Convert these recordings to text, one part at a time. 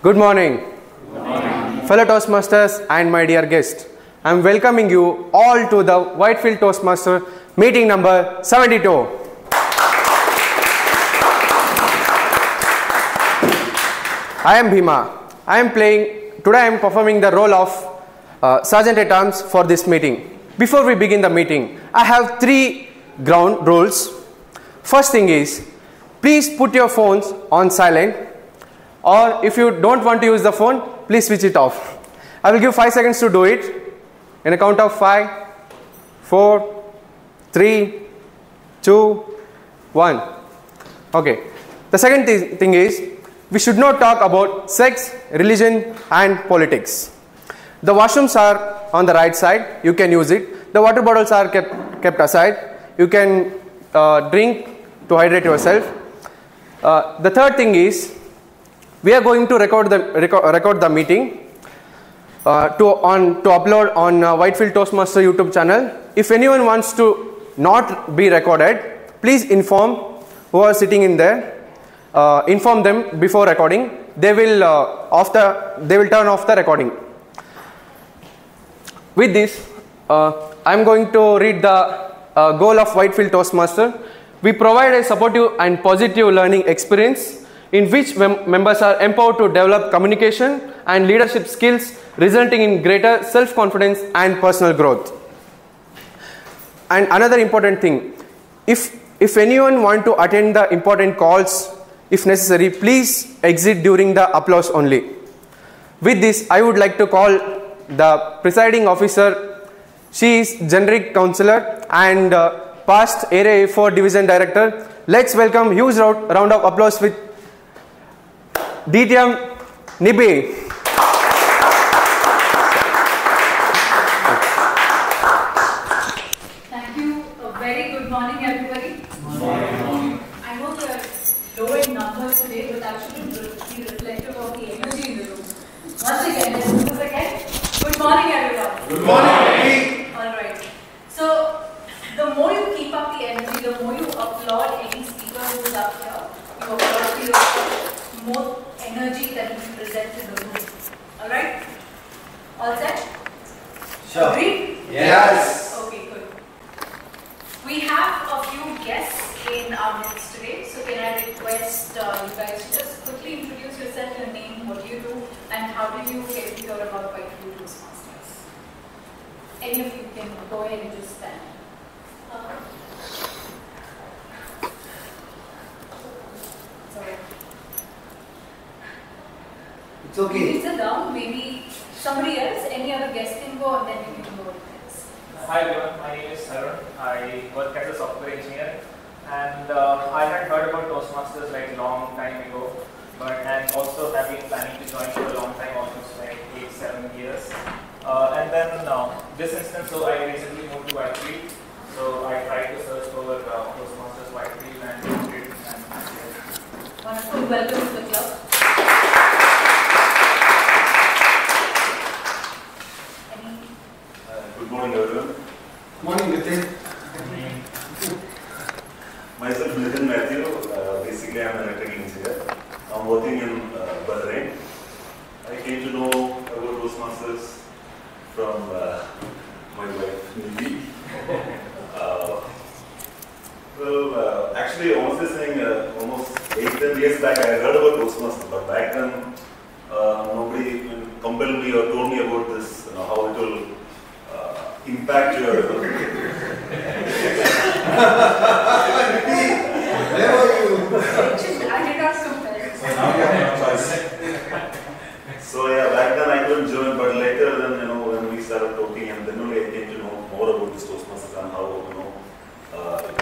Good morning. Good morning. Fellow Toastmasters and my dear guests. I am welcoming you all to the Whitefield Toastmaster meeting number 72. I am Bhima. Today I am performing the role of Sergeant at Arms for this meeting. Before we begin the meeting, I have 3 ground rules. First thing is, please put your phones on silent, or if you don't want to use the phone, please switch it off. I will give 5 seconds to do it. In a count of 5, 4, 3, 2, 1. Okay. The second thing is, we should not talk about sex, religion and politics. The washrooms are on the right side. You can use it. The water bottles are kept aside. You can drink to hydrate yourself. The third thing is, we are going to record the meeting to upload on Whitefield Toastmaster YouTube channel. If anyone wants to not be recorded, please inform who are sitting in there. Inform them before recording. They will turn off the recording. With this, I am going to read the goal of Whitefield Toastmaster. We provide a supportive and positive learning experience in which members are empowered to develop communication and leadership skills, resulting in greater self-confidence and personal growth. And another important thing, if anyone want to attend the important calls, if necessary, please exit during the applause only. With this, I would like to call the presiding officer. She is generic counselor and past Area A4 Division Director. Let's welcome huge round of applause with DTM Nibi. Thank you. A very good morning, everybody. Good morning. I know we are low in numbers today, but that shouldn't be reflective of the energy in the room. Once again, let's do this again. Good morning, everyone. Good morning. All right. So, the more you keep up the energy, the more you applaud any speaker who is up here, you applaud to yourself, more energy that you can present in the room. All right? All set? Sure. Agree? Yes. Okay, good. We have a few guests in our midst today, so can I request you guys to just quickly introduce yourself, your name, what you do, and how did you get to hear about Whitefield Toastmasters? Any of you can go ahead and just stand. Sorry. It's okay. You sit down, maybe somebody else, any other guest can go, and then you can go next. Hi everyone, my name is Arun. I work as a software engineer, and I had heard about Toastmasters like a long time ago, and also have been planning to join for a long time, almost like 8-7 years. And then this instance, so I recently moved to Whitefield, so I tried to search for Toastmasters Whitefield and found it. Wonderful, welcome to the club. Good morning, everyone. Good morning, Nitin. Myself, Nitin Matthew. Basically, I'm an electrical engineer. I'm working in Bahrain. I came to know about Toastmasters from my wife, Nidhi. Actually, honestly saying, almost 8-10 years back, I heard about Toastmasters, but back then, nobody compelled me or told me about this, how it will impact your. Where were you? I did not compare. So yeah, back then I couldn't join, but later then when we started talking, and then only I came to know more about this Toastmasters and how it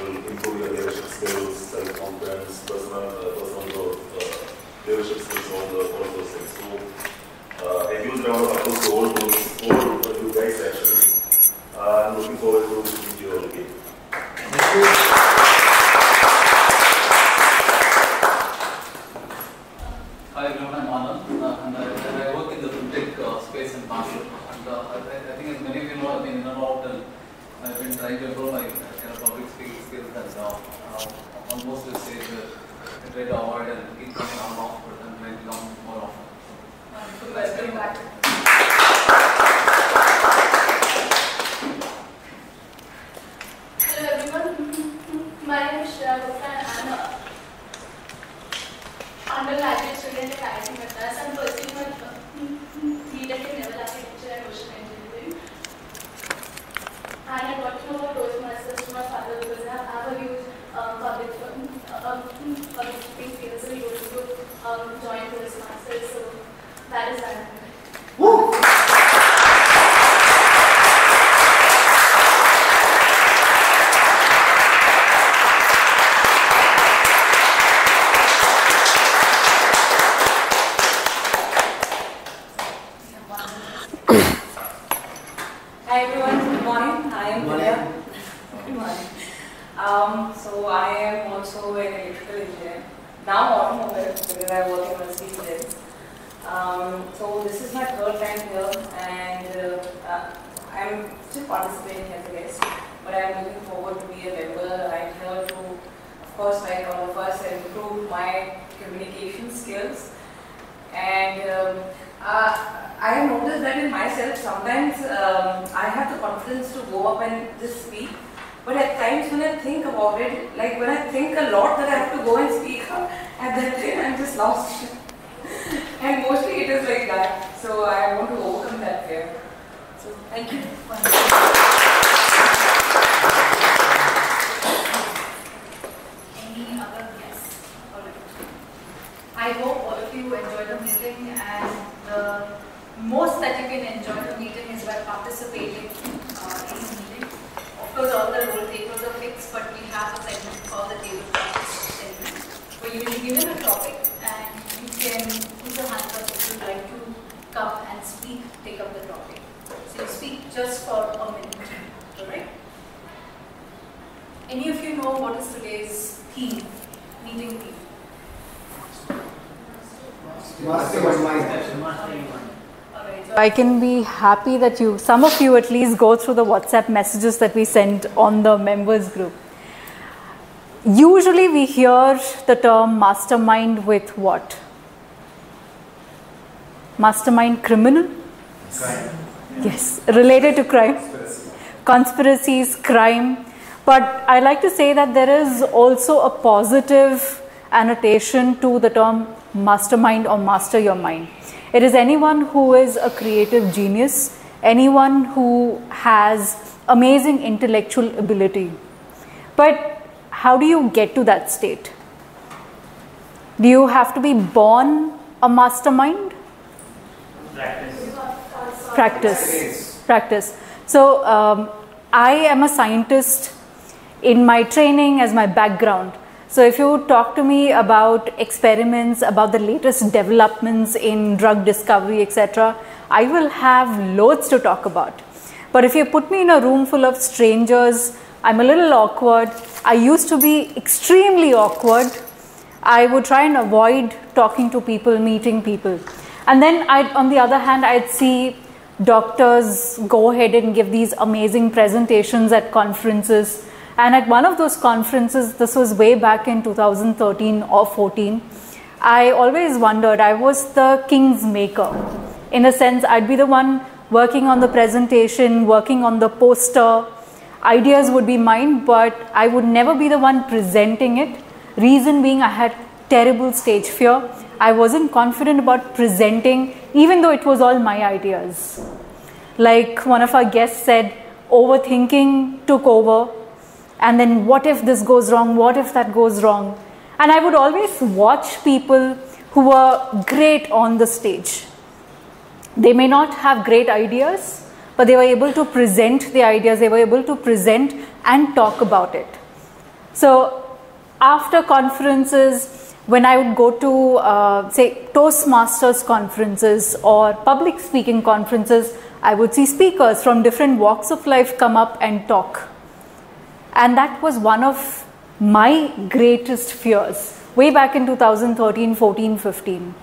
will improve your leadership skills, self-confidence, personal growth, leadership skills, all those things. So a huge round of applause to all of you guys actually. I'm looking forward to meet you all again. Thank you. Hi everyone, I'm Anand, and I work in the fintech space in Bangalore. And I think as many of you know, I've been in and out, and I've been trying to improve my public speaking skills, and almost to say that I try to avoid and keep coming on off, but I'm trying to come more often. Wonderful. Welcome back. Hello everyone, my name is Shreya Gupta and I am an undergraduate student at IIT Madras. I am pursuing my BTech in Naval Architecture and Ocean Engineering. And I got to know about Toastmasters from my father because I have a huge public speaking skills, so he was to join Toastmasters, so that is that. Woo! Hi everyone, good morning. I am Julia. Good morning. So I am also an electrical engineer. Now automobile because I work in Mercedes. So this is my third time here and I am still participating as a guest. But I am looking forward to be a member. I am here to, of course, like all of us, improve my communication skills. And I have noticed that in myself, sometimes I have the confidence to go up and just speak. But at times when I think about it, like when I think a lot that I have to go and speak, at that time I'm just lost. And mostly it is like that. So I want to overcome that fear. So thank you. Any other guests? Alright. I hope all of you enjoy the meeting, and the most that you can enjoy the meeting is by participating in the meeting. Of course, all the role takers are fixed, but we have a segment called the table topics segment, where you will be given a topic and you can put your hands up if you would like to come and speak, take up the topic. So you speak just for a minute. Alright? Any of you know what is today's theme, meeting theme? I can be happy that some of you at least go through the WhatsApp messages that we sent on the members group. Usually we hear the term mastermind with what? Mastermind criminal? Crime. Yes, related to crime. Conspiracies, crime. But I like to say that there is also a positive annotation to the term mastermind or master your mind. It is anyone who is a creative genius, anyone who has amazing intellectual ability. But how do you get to that state? Do you have to be born a mastermind? Practice. So I am a scientist in my training as my background. So if you talk to me about experiments, about the latest developments in drug discovery, etc., I will have loads to talk about. But if you put me in a room full of strangers, I'm a little awkward. I used to be extremely awkward. I would try and avoid talking to people, meeting people. And then on the other hand, I'd see doctors go ahead and give these amazing presentations at conferences. And at one of those conferences, this was way back in 2013 or 14, I always wondered, I was the king's maker. In a sense, I'd be the one working on the presentation, working on the poster. Ideas would be mine, but I would never be the one presenting it. Reason being, I had terrible stage fear. I wasn't confident about presenting, even though it was all my ideas. Like one of our guests said, overthinking took over. And then what if this goes wrong? What if that goes wrong? And I would always watch people who were great on the stage. They may not have great ideas, but they were able to present the ideas. They were able to present and talk about it. So after conferences, when I would go to, say, Toastmasters conferences or public speaking conferences, I would see speakers from different walks of life come up and talk. And that was one of my greatest fears, way back in 2013, 14, 15.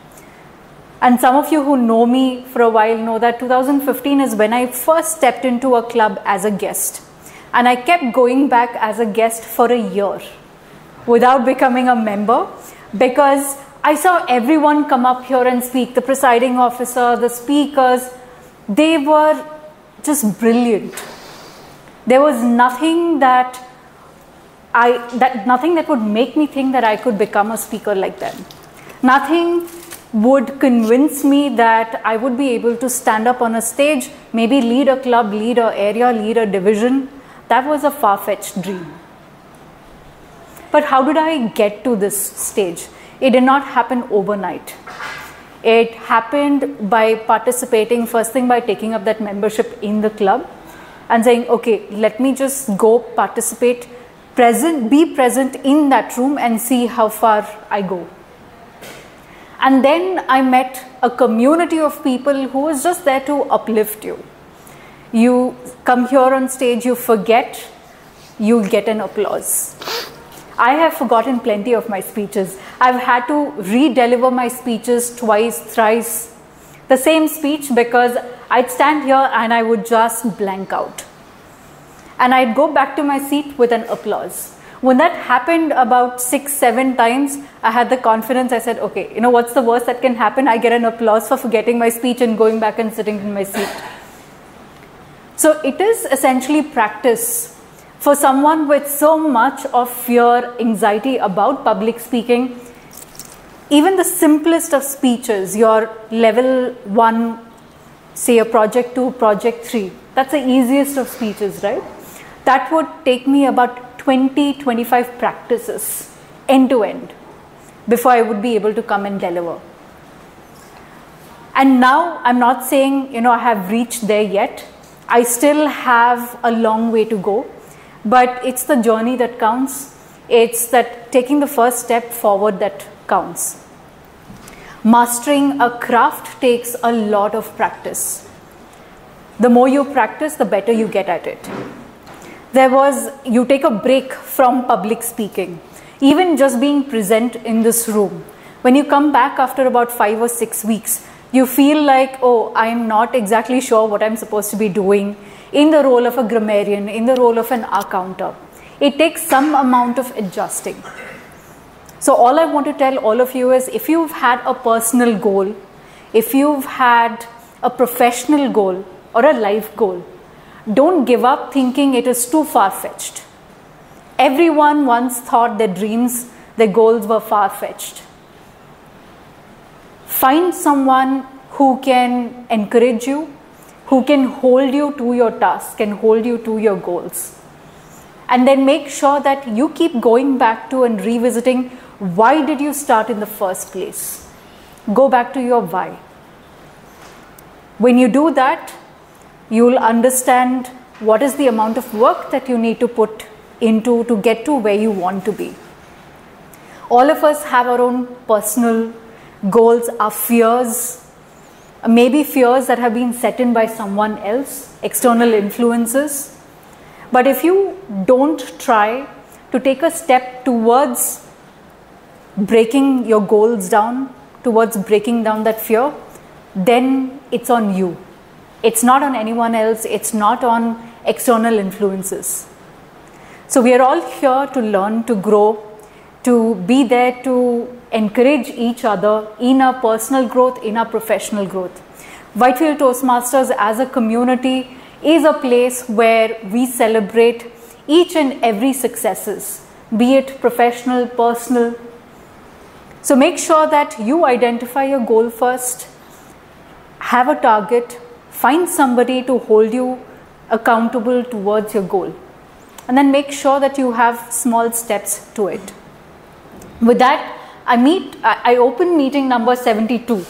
And some of you who know me for a while know that 2015 is when I first stepped into a club as a guest. And I kept going back as a guest for a year without becoming a member, because I saw everyone come up here and speak, the presiding officer, the speakers. They were just brilliant. There was nothing that would make me think that I could become a speaker like them. Nothing would convince me that I would be able to stand up on a stage, maybe lead a club, lead an area, lead a division. That was a far-fetched dream. But how did I get to this stage? It did not happen overnight. It happened by participating, first thing by taking up that membership in the club and saying, okay, let me just go participate, be present in that room and see how far I go. And then I met a community of people who was just there to uplift you. You come here on stage, you forget, you get an applause. I have forgotten plenty of my speeches. I've had to re-deliver my speeches twice, thrice, the same speech, because I'd stand here and I would just blank out. And I'd go back to my seat with an applause. When that happened about 6, 7 times, I had the confidence. I said, okay, you know what's the worst that can happen? I get an applause for forgetting my speech and going back and sitting in my seat. So it is essentially practice. For someone with so much of fear, anxiety about public speaking, even the simplest of speeches, your level 1, say a project 2, project 3, that's the easiest of speeches, right? That would take me about 20-25 practices end to end before I would be able to come and deliver. And now I'm not saying, I have reached there yet. I still have a long way to go, but it's the journey that counts. It's that taking the first step forward that counts. Mastering a craft takes a lot of practice. The more you practice, the better you get at it. You take a break from public speaking, even just being present in this room. When you come back after about 5 or 6 weeks, you feel like, oh, I'm not exactly sure what I'm supposed to be doing in the role of a grammarian, in the role of an accountant. It takes some amount of adjusting. So all I want to tell all of you is, if you've had a personal goal, if you've had a professional goal or a life goal, don't give up thinking it is too far-fetched. Everyone once thought their dreams, their goals were far-fetched. Find someone who can encourage you, who can hold you to your task and hold you to your goals. And then make sure that you keep going back to and revisiting, why did you start in the first place? Go back to your why. When you do that, you'll understand what is the amount of work that you need to put into to get to where you want to be. All of us have our own personal goals, our fears, maybe fears that have been set in by someone else, external influences. But if you don't try to take a step towards breaking your goals down, towards breaking down that fear, then it's on you. It's not on anyone else. It's not on external influences. So we are all here to learn, to grow, to be there to encourage each other in our personal growth, in our professional growth. Whitefield Toastmasters as a community is a place where we celebrate each and every successes, be it professional, personal. So make sure that you identify your goal first, have a target, find somebody to hold you accountable towards your goal, and then make sure that you have small steps to it. With that, I open meeting number 72.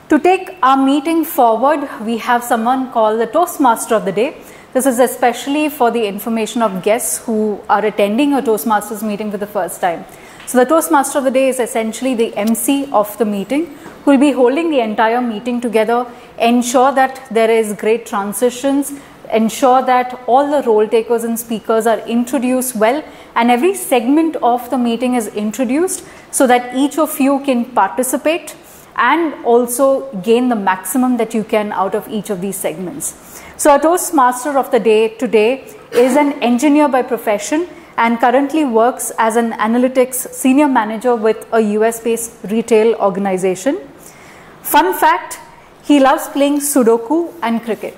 To take our meeting forward, we have someone called the Toastmaster of the Day. This is especially for the information of guests who are attending a Toastmasters meeting for the first time. So the Toastmaster of the Day is essentially the MC of the meeting, who will be holding the entire meeting together, ensure that there is great transitions, ensure that all the role takers and speakers are introduced well, and every segment of the meeting is introduced so that each of you can participate and also gain the maximum that you can out of each of these segments. So our Toastmaster of the Day today is an engineer by profession and currently works as an analytics senior manager with a US-based retail organization. Fun fact, he loves playing Sudoku and cricket.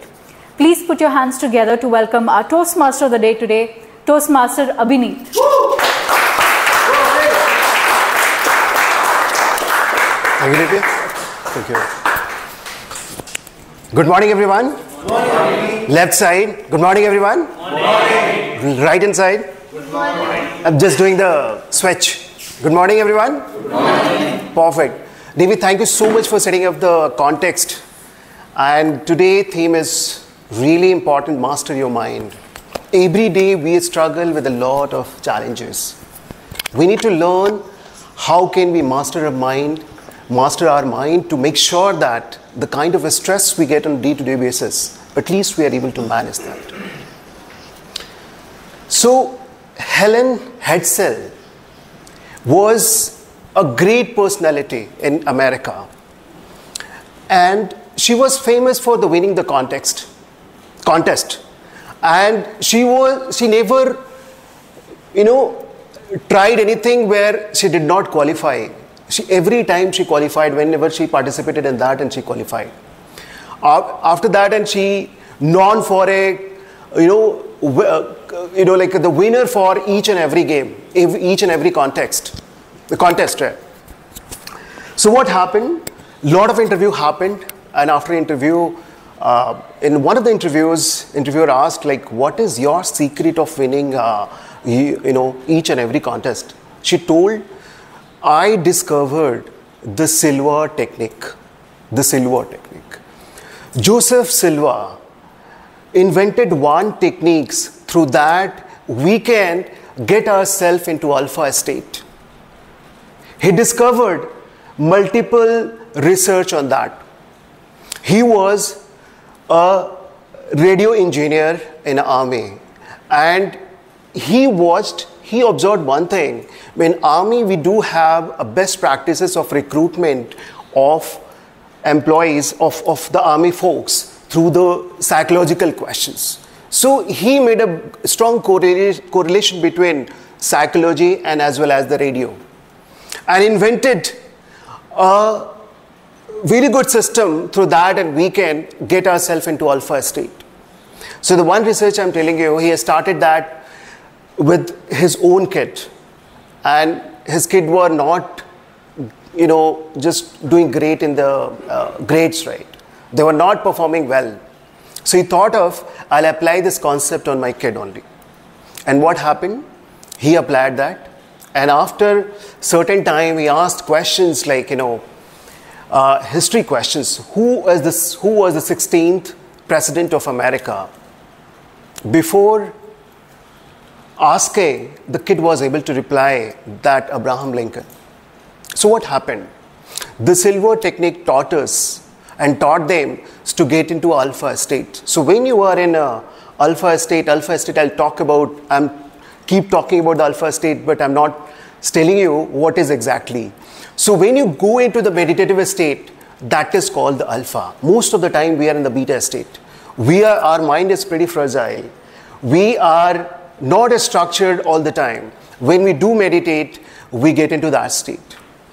Please put your hands together to welcome our Toastmaster of the day today, Toastmaster Abhineet. Thank you. Good morning, everyone. Good morning. Left side. Good morning, everyone. Good morning. Right hand side. Good morning. I'm just doing the switch. Good morning, everyone. Good morning. Perfect. Devi, thank you so much for setting up the context. And today's theme is really important, master your mind. Every day we struggle with a lot of challenges. We need to learn how can we master our mind to make sure that the kind of stress we get on a day-to-day basis, at least we are able to manage that. So, Helen Hetzel was a great personality in America. And she was famous for the winning the contest. And she never, tried anything where she did not qualify. Every time she qualified, whenever she participated in that, and she qualified. After that, and she known for a, like the winner for each and every game, each and every contest. Right? So what happened? Lot of interview happened, and after interview, in one of the interviews, interviewer asked, like, what is your secret of winning, each and every contest? She told, I discovered the Silva technique. The Silva technique. Joseph Silva invented one technique through that we can get ourselves into alpha state. He discovered multiple research on that. He was a radio engineer in the army, and he observed one thing. In army, we do have a best practices of recruitment of employees of the army folks through the psychological questions. So he made a strong correlation between psychology and as well as the radio, and invented a very good system through that, and we can get ourselves into alpha state. So the one research I'm telling you, he has started that with his own kid, and his kid were not, just doing great in the grades, right? They were not performing well. So he thought of, I'll apply this concept on my kid only. And what happened? He applied that, and after certain time, he asked questions like, history questions. Who was the 16th president of America? Before asking, the kid was able to reply that Abraham Lincoln. So what happened? The Silva technique taught us and taught them to get into alpha state. So when you are in a alpha state, I'm keep talking about the alpha state, but I'm not telling you what is exactly. So when you go into the meditative state, that is called the alpha. Most of the time we are in the beta state. Our mind is pretty fragile. We are not as structured all the time. When we do meditate, we get into that state.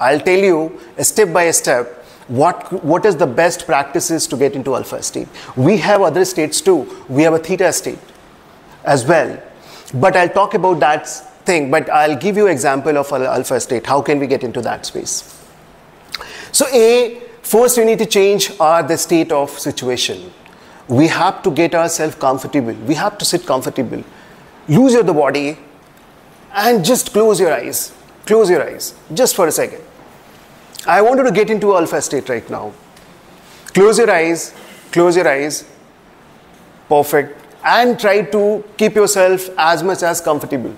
I'll tell you step by step what is the best practices to get into alpha state. We have other states too. We have a theta state as well. But I'll talk about that thing, but I'll give you an example of an alpha state. How can we get into that space? So first we need to change the state of situation. We have to get ourselves comfortable. We have to sit comfortable. Lose the body and just close your eyes. Close your eyes just for a second. I want you to get into alpha state right now. Close your eyes. Close your eyes. Perfect. And try to keep yourself as much as comfortable.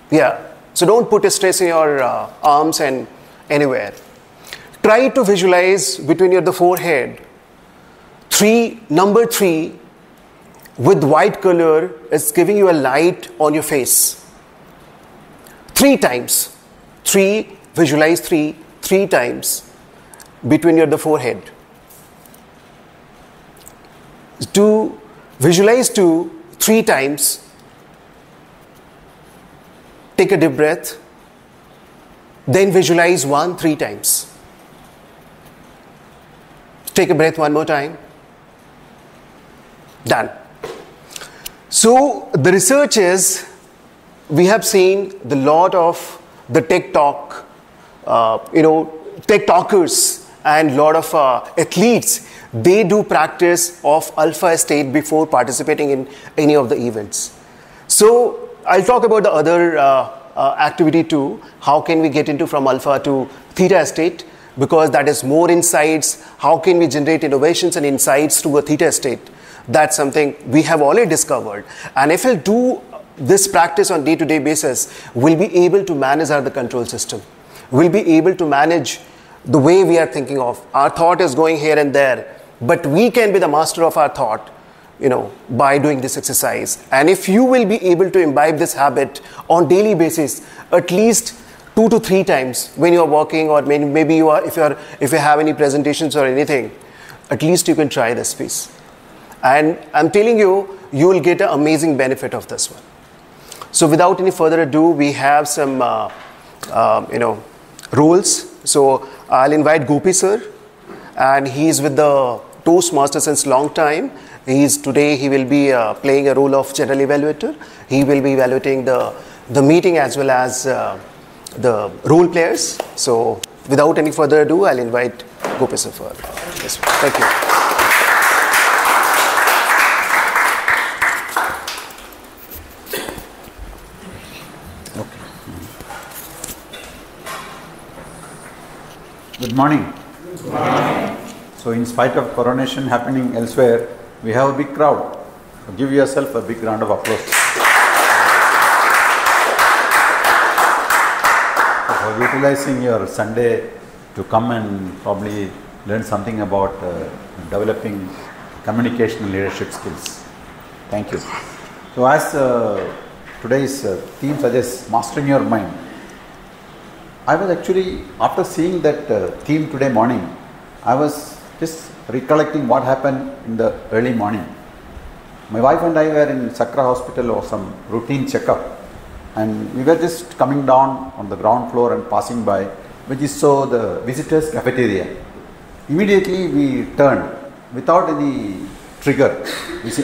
Yeah. So don't put a stress in your arms and anywhere. Try to visualize between the forehead. Number 3 with white color is giving you a light on your face. 3 times. Visualize 3 times between the forehead. Visualize 2 3 times. Take a deep breath. Then visualize 1 3 times. Take a breath 1 more time. Done. So the research is, we have seen the lot of the tech talk, tech talkers and lot of athletes, they do practice of alpha state before participating in any of the events. So I'll talk about the other activity too. How can we get into from alpha to theta state? Because that is more insights. How can we generate innovations and insights to a theta state? That's something we have already discovered. And if we'll do this practice on day-to-day basis, we'll be able to manage the control system. We'll be able to manage the way we are thinking of. Our thought is going here and there, but we can be the master of our thought, by doing this exercise. And if you will be able to imbibe this habit on daily basis, at least 2 to 3 times when you are working, or maybe you are, if you have any presentations or anything, at least you can try this piece. And I'm telling you, you will get an amazing benefit of this one. So without any further ado, we have some, rules. So I'll invite Gopi sir, and he's with the Toastmasters since long time. Today he will be playing a role of general evaluator. He will be evaluating the meeting as well as the role players. So without any further ado, I'll invite Gopi sir for this one. Thank you. Good morning. Good morning. So in spite of coronation happening elsewhere, we have a big crowd. So give yourself a big round of applause. For utilizing your Sunday to come and probably learn something about developing communication and leadership skills. Thank you. So as today's theme suggests, mastering your mind. I was actually, after seeing that theme today morning, I was just recollecting what happened in the early morning. My wife and I were in Sakra Hospital for some routine checkup, and we were just coming down on the ground floor and passing by, we just saw the visitors' cafeteria. Immediately we turned, without any trigger.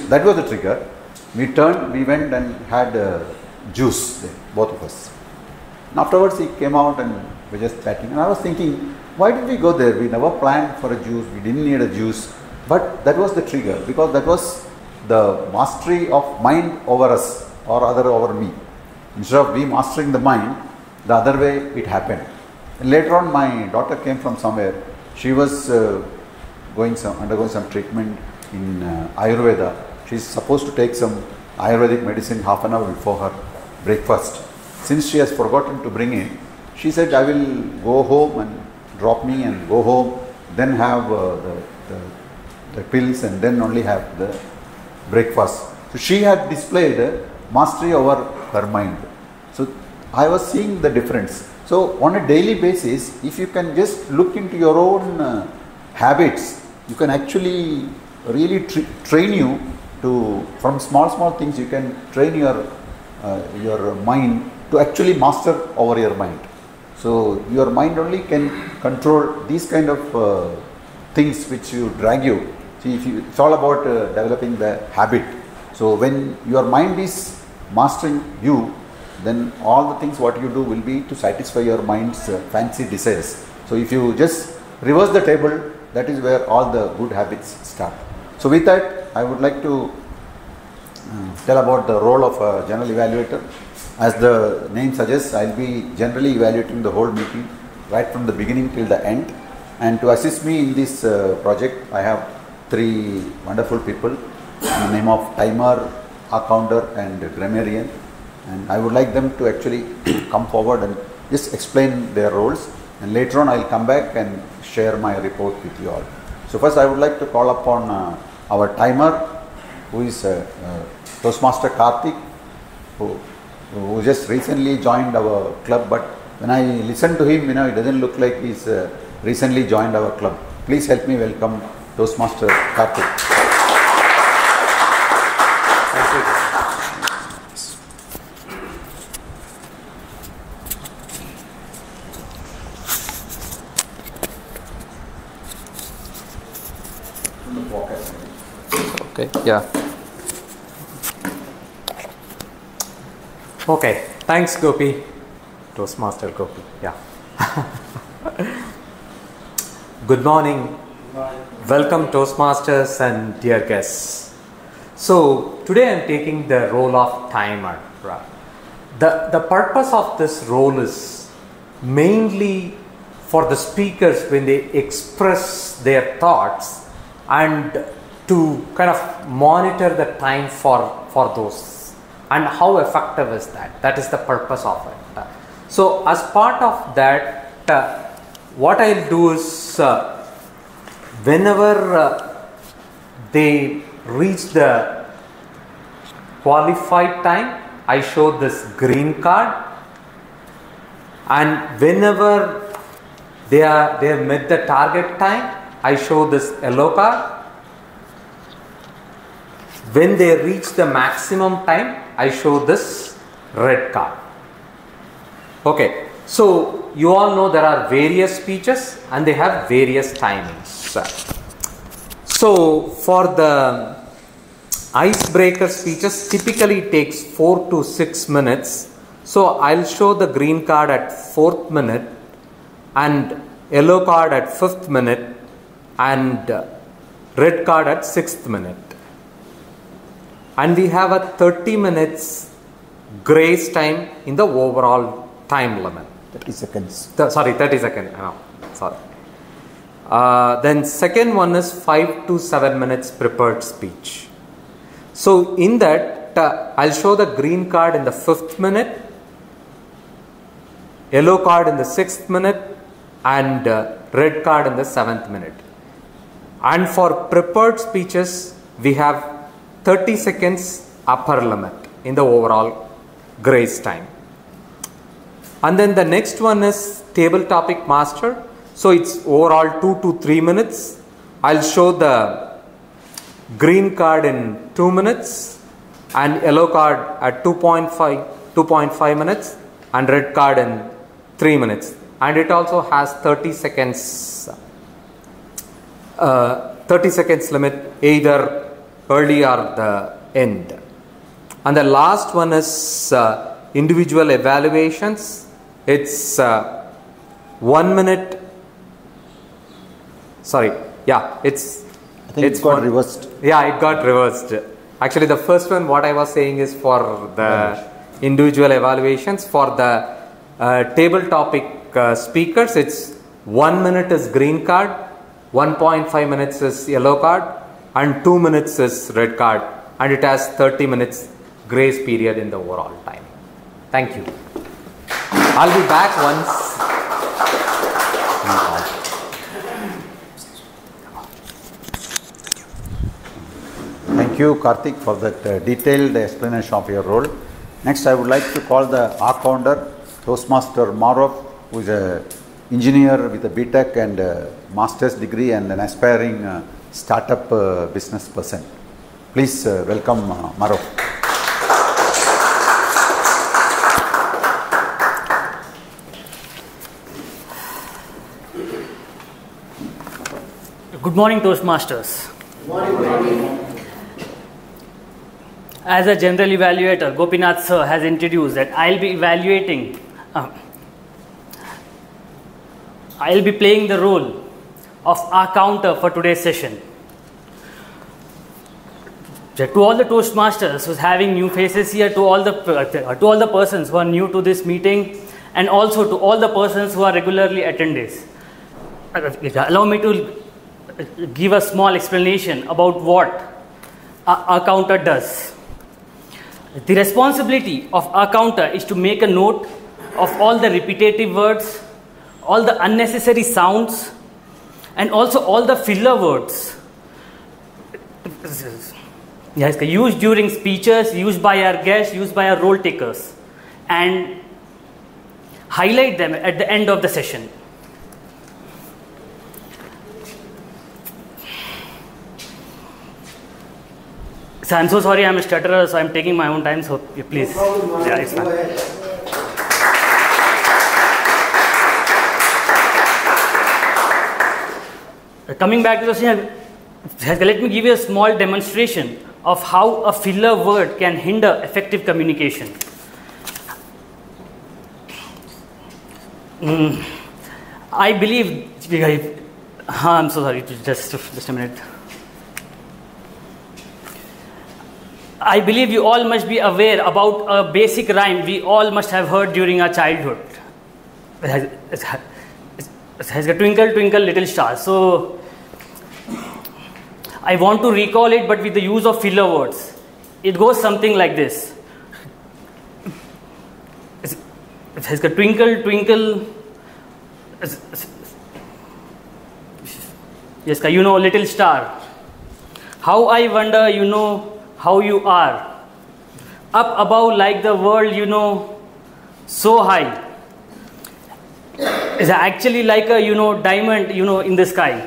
That was the trigger. We turned, we went and had juice there, both of us. And afterwards he came out and we were just chatting, and I was thinking, why did we go there? We never planned for a juice, we didn't need a juice, but that was the trigger, because that was the mastery of mind over us, or other over me. Instead of we mastering the mind, the other way it happened. And later on my daughter came from somewhere. She was undergoing some treatment in Ayurveda. She's supposed to take some Ayurvedic medicine half an hour before her breakfast. Since she has forgotten to bring it, she said, I will go home and drop me and go home, then have the pills and then only have the breakfast. So she had displayed mastery over her mind. So I was seeing the difference. So on a daily basis, if you can just look into your own habits, you can actually really train you to, from small things, you can train your mind to actually master over your mind. So your mind only can control these kind of things which you drag you. See, it's all about developing the habit. So when your mind is mastering you, then all the things what you do will be to satisfy your mind's fancy desires. So if you just reverse the table, that is where all the good habits start. So with that, I would like to tell about the role of a general evaluator. As the name suggests, I will be generally evaluating the whole meeting right from the beginning till the end. And to assist me in this project, I have 3 wonderful people in the name of timer, accounder and grammarian. And I would like them to actually come forward and just explain their roles. And later on I will come back and share my report with you all. So first I would like to call upon our timer, who is Toastmaster Karthik, who just recently joined our club, but when I listen to him, it doesn't look like he's recently joined our club. Please help me welcome Toastmaster Karthik. Thank you. focus. Okay, yeah. Okay, thanks Gopi. Toastmaster Gopi, yeah. Good morning. Welcome Toastmasters and dear guests. So today I am taking the role of timer. The purpose of this role is mainly for the speakers when they express their thoughts and to kind of monitor the time for those and how effective is that. That is the purpose of it. So as part of that, what I'll do is whenever they reach the qualified time, I show this green card, and whenever they have met the target time, I show this yellow card. When they reach the maximum time, I show this red card. Okay, so you all know there are various speeches and they have various timings. So for the icebreaker speeches, typically takes 4 to 6 minutes. So I'll show the green card at 4th minute and yellow card at 5th minute and red card at 6th minute. And we have a 30 minutes grace time in the overall time limit. 30 seconds. 30 seconds. No, sorry. Then second one is 5 to 7 minutes prepared speech. So in that, I'll show the green card in the 5th minute, yellow card in the 6th minute, and red card in the 7th minute. And for prepared speeches, we have 30 seconds upper limit in the overall grace time. And then the next one is table topic master. So it's overall 2 to 3 minutes. I'll show the green card in 2 minutes and yellow card at 2.5 minutes and red card in 3 minutes. And it also has 30 seconds limit, either early or the end. And the last one is individual evaluations. It's 1 minute. Sorry, yeah, it's. I think it got reversed. Yeah, it got reversed. Actually, the first one, what I was saying is for the individual evaluations. For the table topic speakers, it's 1 minute is green card, 1.5 minutes is yellow card, and 2 minutes is red card, and it has 30 minutes grace period in the overall time. Thank you. I'll be back once. Thank you, Karthik, for that detailed explanation of your role. Next, I would like to call the founder, Toastmaster Marov, who is an engineer with a BTech and a master's degree and an aspiring startup business person. Please welcome Marov. Good morning, Toastmasters. Good morning. As a general evaluator, Gopinath sir has introduced that I'll be evaluating, I'll be playing the role of our counter for today's session. To all the Toastmasters who's having new faces here, to all the persons who are new to this meeting, and also to all the persons who are regularly attendees, allow me to give a small explanation about what our counter does. The responsibility of our counter is to make a note of all the repetitive words, all the unnecessary sounds, and also all the filler words used during speeches, used by our guests, used by our role takers, and highlight them at the end of the session. So I'm so sorry, I'm a stutterer, so I'm taking my own time, so please. No problem, yeah, it's fine. Go Coming back to the session, let me give you a small demonstration of how a filler word can hinder effective communication. I believe, I'm so sorry, just a minute. I believe you all must be aware about a basic rhyme we all must have heard during our childhood. It has a twinkle, twinkle, little star. So, I want to recall it, but with the use of filler words. It goes something like this. It has a twinkle, twinkle. Yes, you know, little star. How I wonder, you know how you are. Up above like the world, you know, so high. It's actually like a, you know, diamond, you know, in the sky.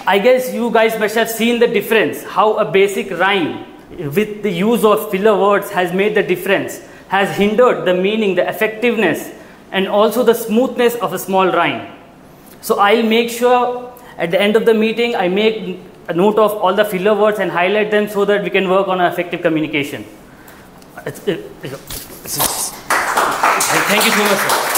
I guess you guys must have seen the difference, how a basic rhyme with the use of filler words has made the difference, has hindered the meaning, the effectiveness, and also the smoothness of a small rhyme. So I'll make sure at the end of the meeting, I make a note of all the filler words and highlight them so that we can work on effective communication. Thank you so much, sir.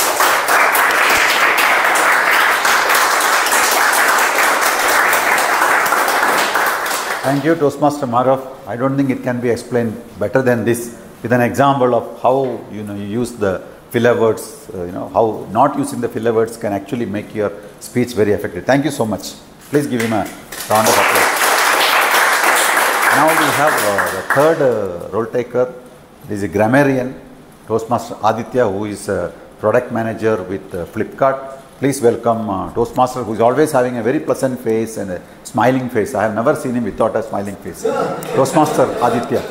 Thank you, Toastmaster Marav. I don't think it can be explained better than this with an example of how you use the filler words. How not using the filler words can actually make your speech very effective. Thank you so much. Please give him a round of applause. Now we have the third role taker. This is a grammarian, Toastmaster Aditya, who is a product manager with Flipkart. Please welcome Toastmaster, who is always having a very pleasant face and a smiling face. I have never seen him without a smiling face. Toastmaster Aditya.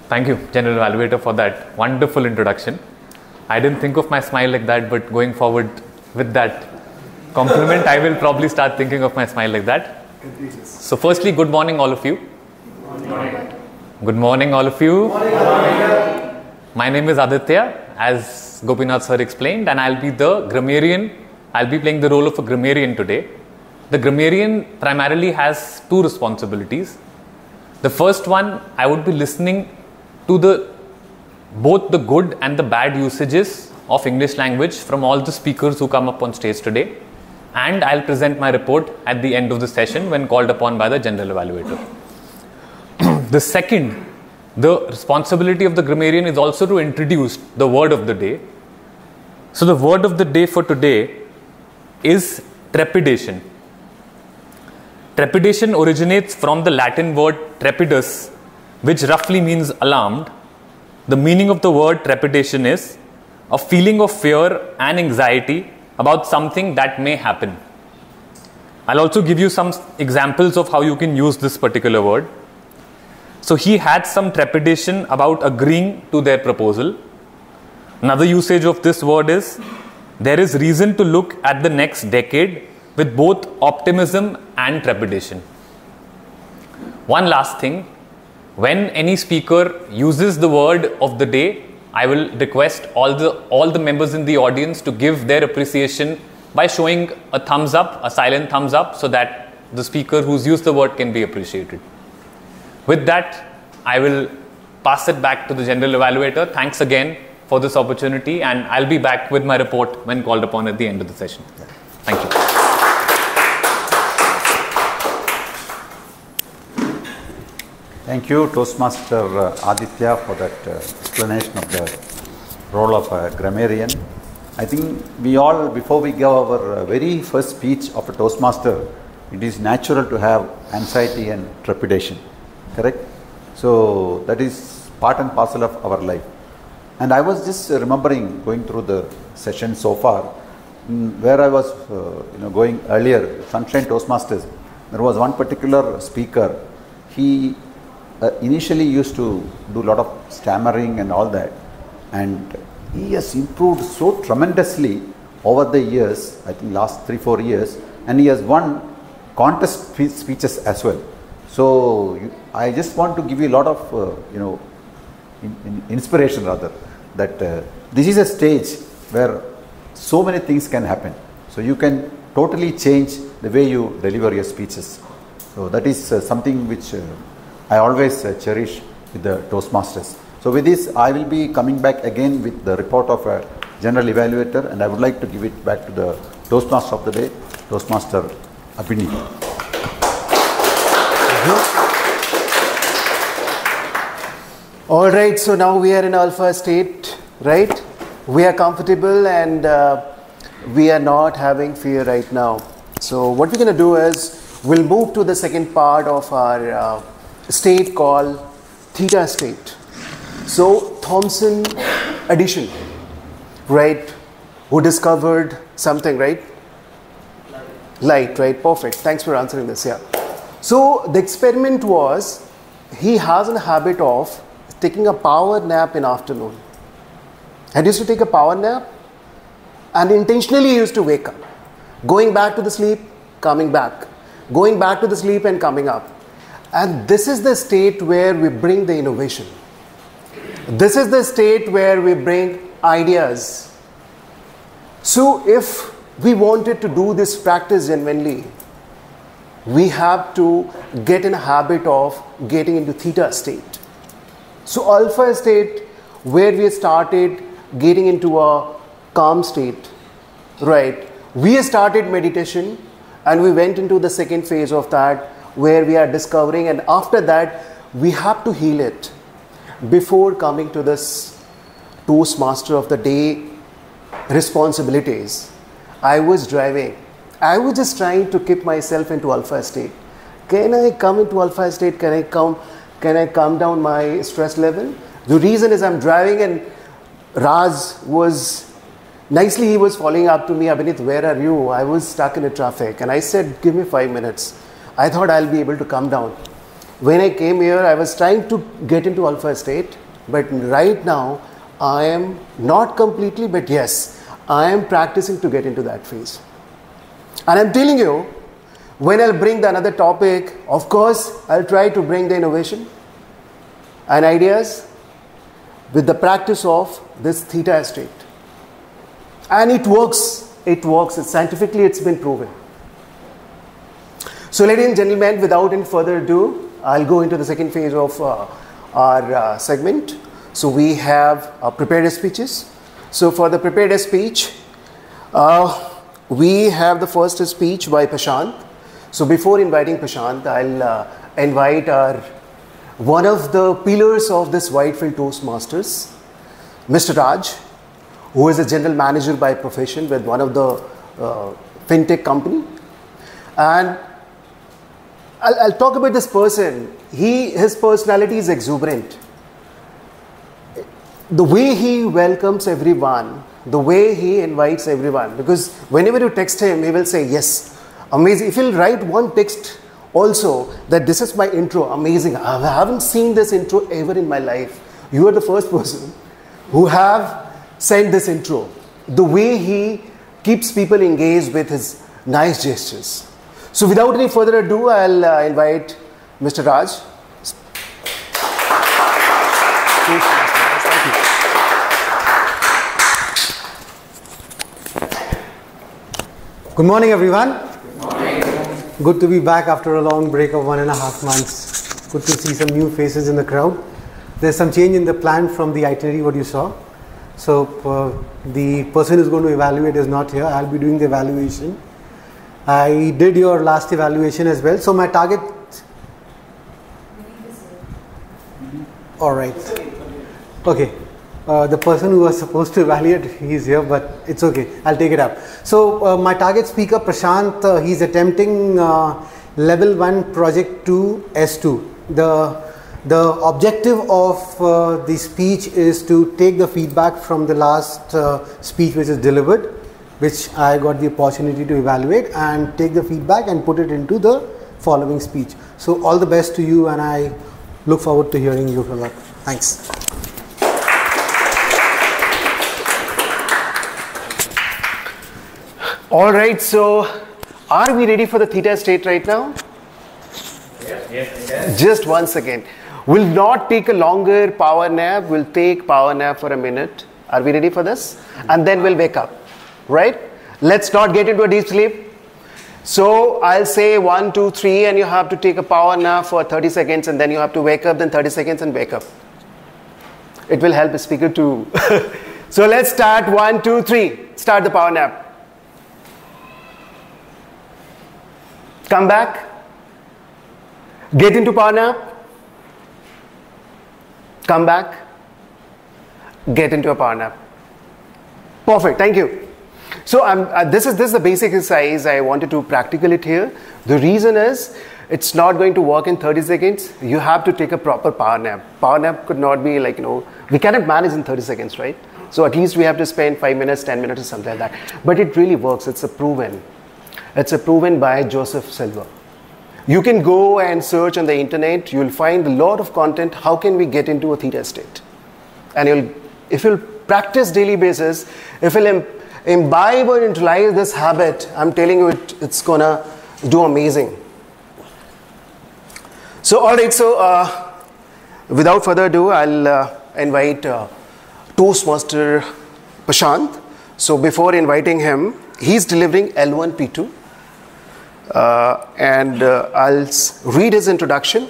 Thank you, General Evaluator, for that wonderful introduction. I didn't think of my smile like that, but going forward with that compliment, I will probably start thinking of my smile like that. So firstly, good morning all of you. Good morning. Good morning all of you. Good morning. My name is Aditya, as Gopinath sir explained, and I'll be the grammarian. I'll be playing the role of a grammarian today. The grammarian primarily has two responsibilities. The first one, I would be listening to both the good and the bad usages of English language from all the speakers who come up on stage today. And I'll present my report at the end of the session when called upon by the General Evaluator. The second, the responsibility of the grammarian is also to introduce the word of the day. So the word of the day for today is trepidation. Trepidation originates from the Latin word trepidus, which roughly means alarmed. The meaning of the word trepidation is a feeling of fear and anxiety about something that may happen. I'll also give you some examples of how you can use this particular word. So he had some trepidation about agreeing to their proposal. Another usage of this word is there is reason to look at the next decade with both optimism and trepidation. One last thing, when any speaker uses the word of the day, I will request all the members in the audience to give their appreciation by showing a thumbs up, a silent thumbs up, so that the speaker who's used the word can be appreciated. With that, I will pass it back to the General Evaluator. Thanks again for this opportunity, and I'll be back with my report when called upon at the end of the session. Thank you. Thank you, Toastmaster Aditya, for that explanation of the role of a grammarian. I think we all, before we give our very first speech of a Toastmaster, it is natural to have anxiety and trepidation, correct? So that is part and parcel of our life. And I was just remembering going through the session so far, where I was going earlier, Sunshine Toastmasters, there was one particular speaker. He initially used to do a lot of stammering and all that, and he has improved so tremendously over the years. I think last 3-4 years and he has won contest speeches as well. So I just want to give you a lot of inspiration rather, that this is a stage where so many things can happen. So you can totally change the way you deliver your speeches. So that is something which I always cherish with the Toastmasters. So with this, I will be coming back again with the report of a general evaluator, and I would like to give it back to the Toastmaster of the day, Toastmaster Abhini. All right, so now we are in alpha state, right? We are comfortable and we are not having fear right now. So what we're going to do is we'll move to the second part of our state called theta state. So Thomson addition, right? Who discovered something, right? Light, right? Perfect. Thanks for answering this. Yeah. So the experiment was, he has a habit of taking a power nap in afternoon. And used to take a power nap and intentionally he used to wake up, going back to the sleep, coming back, going back to the sleep and coming up. And this is the state where we bring the innovation. This is the state where we bring ideas. So if we wanted to do this practice genuinely, we have to get in a habit of getting into theta state. So alpha state, where we started getting into a calm state, right? We started meditation and we went into the second phase of that, where we are discovering, and after that we have to heal it before coming to this Toastmaster of the day responsibilities. I was driving. I was just trying to keep myself into alpha state. Can I come into alpha state? Can I calm down my stress level? The reason is I'm driving and Raj was nicely, he was following up to me, Abhinit, where are you? I was stuck in the traffic and I said, give me 5 minutes. I thought I'll be able to come down. When I came here, I was trying to get into alpha state, but right now I am not completely, but yes, I am practicing to get into that phase. And I'm telling you, when I'll bring the another topic, of course, I'll try to bring the innovation and ideas with the practice of this theta state. And it works. It works. Scientifically, it's been proven. So ladies and gentlemen, without any further ado, I'll go into the second phase of our segment. So we have prepared speeches. So for the prepared speech, we have the first speech by Prashant. So before inviting Prashant, I'll invite one of the pillars of this Whitefield Toastmasters, Mr. Raj, who is a general manager by profession with one of the fintech company. And I'll talk about this person. His personality is exuberant. The way he welcomes everyone, the way he invites everyone, because whenever you text him, he will say, yes, amazing. If he'll write one text also, that this is my intro, amazing. I haven't seen this intro ever in my life. You are the first person who have sent this intro. The way he keeps people engaged with his nice gestures. So without any further ado, I'll invite Mr. Raj. Good morning, everyone. Good morning. Good to be back after a long break of 1.5 months. Good to see some new faces in the crowd. There's some change in the plan from the itinerary what you saw. So the person who's going to evaluate is not here. I'll be doing the evaluation. I did your last evaluation as well. So my target. All right. Okay. The person who was supposed to evaluate, he's here, but it's okay. I'll take it up. So my target speaker, Prashant, he's attempting level 1 project 2 S2. The objective of the speech is to take the feedback from the last speech which is delivered, which I got the opportunity to evaluate, and take the feedback and put it into the following speech. So all the best to you, and I look forward to hearing you from that. Thanks. All right, so Are we ready for the theta state right now? Yes. Just 1 second. We'll not take a longer power nap. We'll take power nap for a minute. Are we ready for this? And then we'll wake up. Right? Let's not get into a deep sleep. So I'll say 1, 2, 3, and you have to take a power nap for 30 seconds, and then you have to wake up, then 30 seconds and wake up. It will help the speaker too. So let's start 1, 2, 3. Start the power nap. Come back. Get into power nap. Come back. Get into a power nap. Perfect. Thank you. So this is the basic exercise. I wanted to practical it here. The reason is it's not going to work in 30 seconds. You have to take a proper power nap. Power nap could not be like, we cannot manage in 30 seconds, right? So at least we have to spend 5 minutes, 10 minutes or something like that. But it really works. It's a proven. It's a proven by Joseph Silver. You can go and search on the internet. You'll find a lot of content. How can we get into a theta state? And if you'll practice daily basis, if you'll imbibe or internalize this habit, I'm telling you, it's gonna do amazing. So, all right. So, without further ado, I'll invite Toastmaster Prashant. So, before inviting him, he's delivering L1 P2, and I'll read his introduction.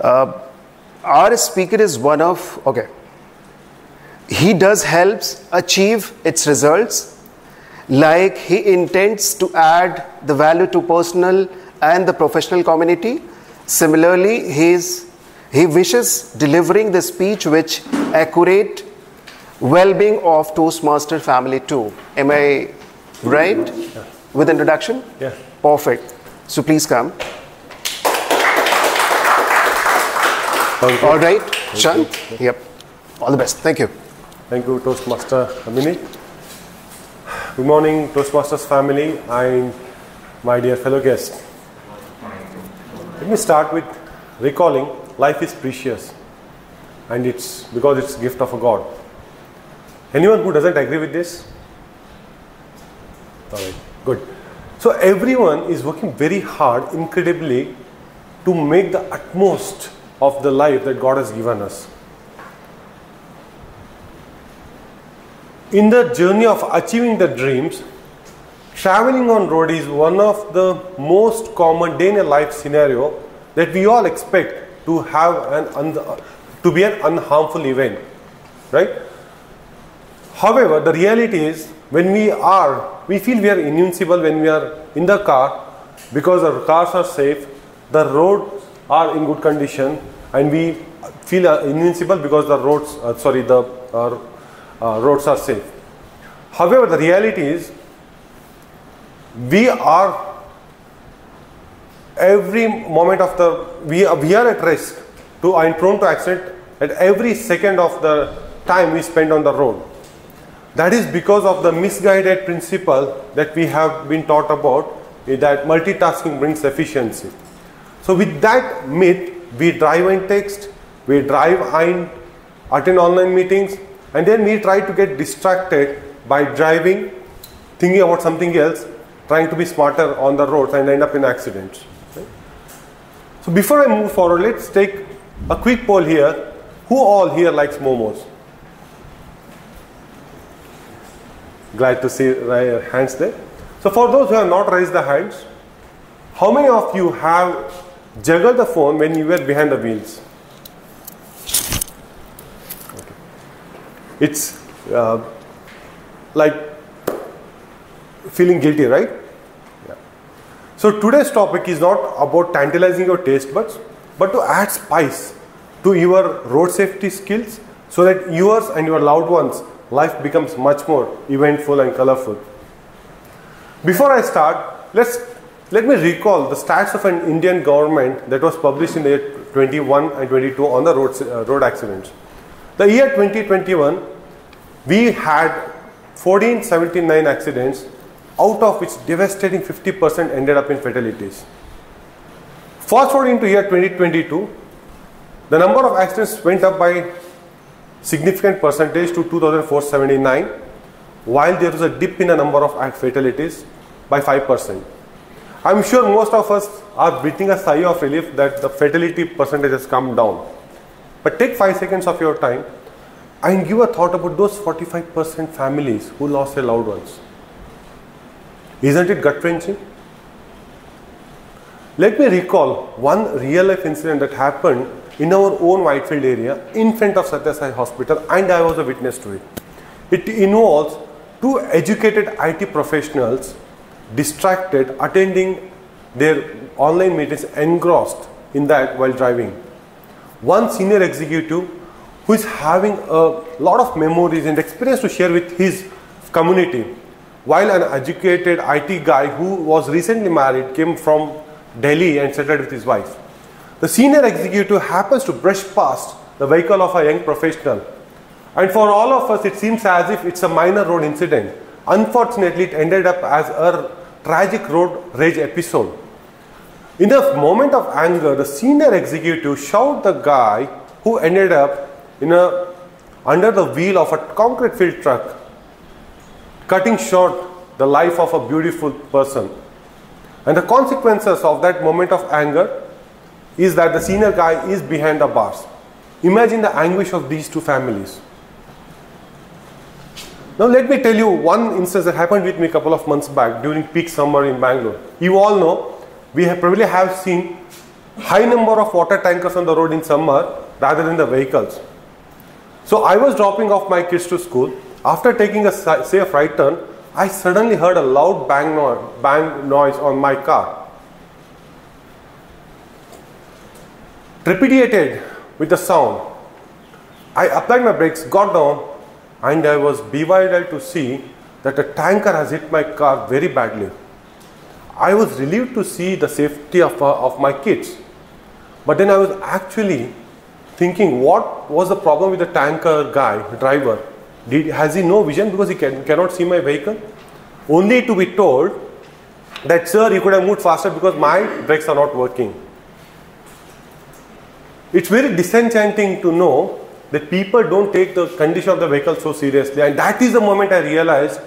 Our speaker is he does helps achieve its results, like he intends to add the value to personal and the professional community. Similarly, he wishes delivering the speech which accurate well-being of Toastmaster family too. Am I right? Yeah. With introduction? Yeah. Perfect. So please come. All right, Sean? Yep. All the best. Thank you. Thank you, Toastmaster Amini. Good morning, Toastmasters family and my dear fellow guests. Let me start with recalling life is precious, and it's because it's a gift of a God. Anyone who doesn't agree with this? All right, good. So everyone is working very hard, incredibly, to make the utmost of the life that God has given us. In the journey of achieving the dreams, traveling on road is one of the most common day in a life scenario that we all expect to have to be an unharmful event, right? However, the reality is when we feel we are invincible when we are in the car because our cars are safe, the roads are in good condition, and we feel invincible because the roads roads are safe. However, the reality is we are every moment of we are at risk and prone to accident at every second of the time we spend on the road. That is because of the misguided principle that we have been taught about, that multitasking brings efficiency. So with that myth, we drive and text, we drive and attend online meetings, and then we try to get distracted by driving, thinking about something else, trying to be smarter on the roads and end up in accidents. Okay? So before I move forward, let's take a quick poll here. Who all here likes momos? Glad to see hands there. So for those who have not raised the hands, how many of you have juggled the phone when you were behind the wheels? Okay. It's like feeling guilty, right? Yeah. So today's topic is not about tantalizing your taste buds, but to add spice to your road safety skills so that yours and your loved ones' life becomes much more eventful and colorful. Before I start, let me recall the stats of an Indian government that was published in the year 21 and 22 on the road accidents. The year 2021, we had 1479 accidents, out of which devastating 50% ended up in fatalities. Fast forward into year 2022, the number of accidents went up by significant percentage to 2,479, while there was a dip in the number of fatalities. by 5%. I'm sure most of us are breathing a sigh of relief that the fatality percentage has come down. But take 5 seconds of your time and give a thought about those 45% families who lost their loved ones. Isn't it gut-wrenching? Let me recall one real-life incident that happened in our own Whitefield area in front of Satya Sai Hospital, and I was a witness to it. It involves 2 educated IT professionals distracted, attending their online meetings, engrossed in that while driving. One senior executive who is having a lot of memories and experience to share with his community, while an educated IT guy who was recently married came from Delhi and settled with his wife. The senior executive happens to brush past the vehicle of a young professional, and for all of us it seems as if it's a minor road incident. Unfortunately, it ended up as a tragic road rage episode. In a moment of anger, the senior executive shot the guy who ended up under the wheel of a concrete filled truck, cutting short the life of a beautiful person. And the consequences of that moment of anger is that the senior guy is behind the bars. Imagine the anguish of these 2 families. Now let me tell you one instance that happened with me a couple of months back during peak summer in Bangalore. You all know we probably have seen high number of water tankers on the road in summer rather than the vehicles. So I was dropping off my kids to school. After taking a safe right turn, I suddenly heard a loud bang noise on my car. Trepidated with the sound, I applied my brakes, got down, and I was bewildered to see that a tanker has hit my car very badly. I was relieved to see the safety of my kids. But then I was actually thinking, what was the problem with the tanker guy, driver? Has he no vision because he cannot see my vehicle? Only to be told that, sir, you could have moved faster because my brakes are not working. It's very disenchanting to know that people don't take the condition of the vehicle so seriously, and that is the moment I realized,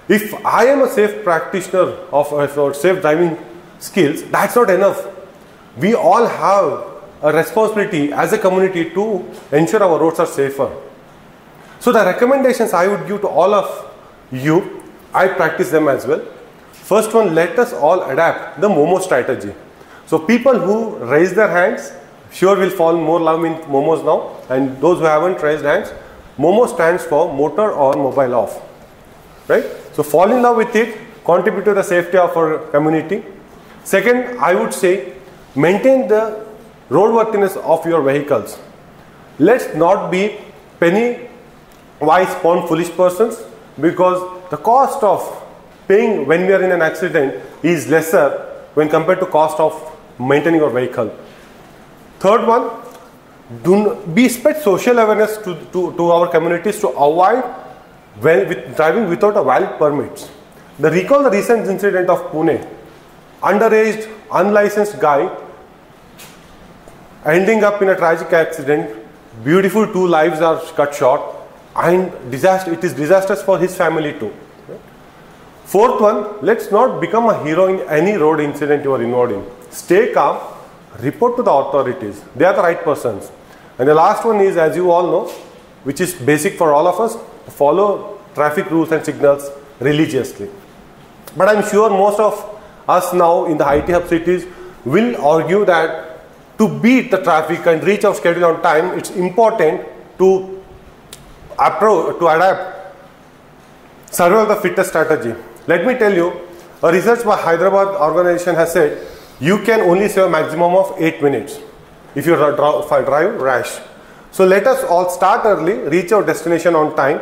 if I am a safe practitioner of safe driving skills, that's not enough. We all have a responsibility as a community to ensure our roads are safer. So the recommendations I would give to all of you, I practice them as well. First one, let us all adapt the Momo strategy. So people who raise their hands, sure will fall more love in Momos now, and those who haven't raised hands, Momo stands for motor on mobile off, right? So fall in love with it, contribute to the safety of our community. Second, I would say maintain the roadworthiness of your vehicles. Let's not be penny wise pound foolish persons, because the cost of paying when we are in an accident is lesser when compared to cost of maintaining your vehicle. Third one, be spread social awareness to our communities to avoid driving without a valid permits. Recall the recent incident of Pune. Underage, unlicensed guy ending up in a tragic accident. Beautiful 2 lives are cut short, and it is disastrous for his family too. Fourth one, let's not become a hero in any road incident you are involved in. Stay calm. Report to the authorities. They are the right persons. And the last one is, as you all know, which is basic for all of us, follow traffic rules and signals religiously. But I'm sure most of us now in the IT hub cities will argue that to beat the traffic and reach our schedule on time, it's important to adapt survival the fittest strategy. Let me tell you, a research by Hyderabad organization has said you can only save a maximum of 8 minutes if you drive rash. So let us all start early, reach our destination on time.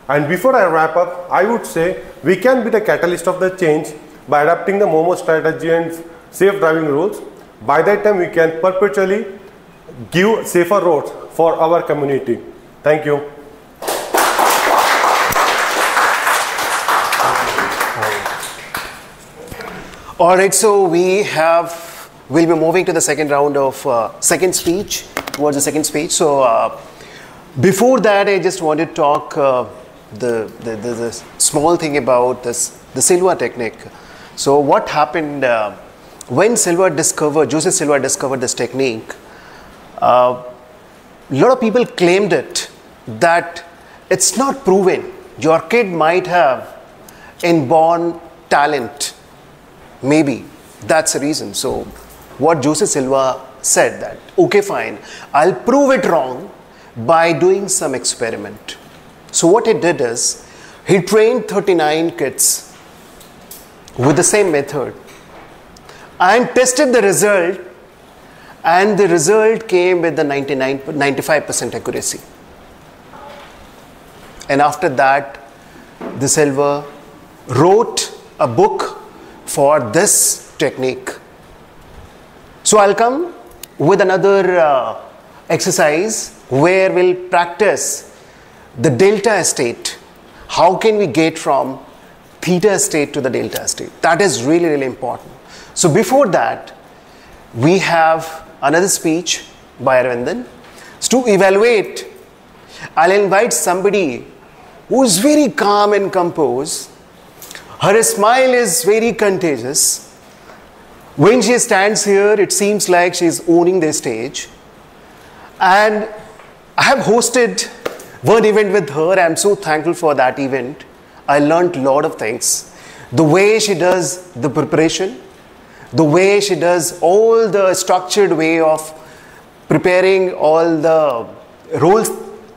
And before I wrap up, I would say we can be the catalyst of the change by adapting the Momo strategy and safe driving rules. By that time, we can perpetually give safer roads for our community. Thank you. All right, so we'll be moving to the second round of second speech, towards the second speech. So before that, I just want to talk the small thing about the Silva technique. So what happened when Joseph Silva discovered this technique, a lot of people claimed it that it's not proven. Your kid might have inborn talent. Maybe that's the reason. So what Joseph Silva said that, okay, fine, I'll prove it wrong by doing some experiment. So what he did is, he trained 39 kids with the same method and tested the result, and the result came with the 95% accuracy. And after that, the Silva wrote a book for this technique. So I'll come with another exercise where we'll practice the delta state. How can we get from theta state to the delta state? That is really, really important. So before that, we have another speech by Arvindan. So to evaluate, I'll invite somebody who is very calm and composed. Her smile is very contagious. When she stands here, it seems like she's owning the stage. And I have hosted one event with her. I'm so thankful for that event. I learned a lot of things. The way she does the preparation, the way she does all the structured way of preparing all the roles.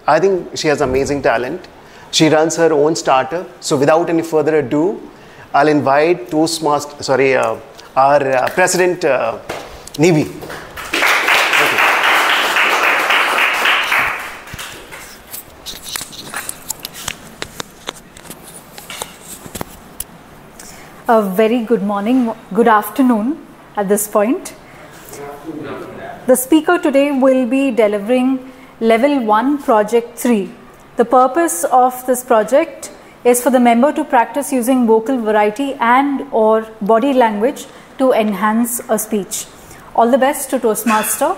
I think she has amazing talent. She runs her own startup. So without any further ado, I'll invite our President, Nivi. A very good morning, good afternoon at this point. The speaker today will be delivering Level 1 Project 3. The purpose of this project is for the member to practice using vocal variety and or body language to enhance a speech. All the best to Toastmaster,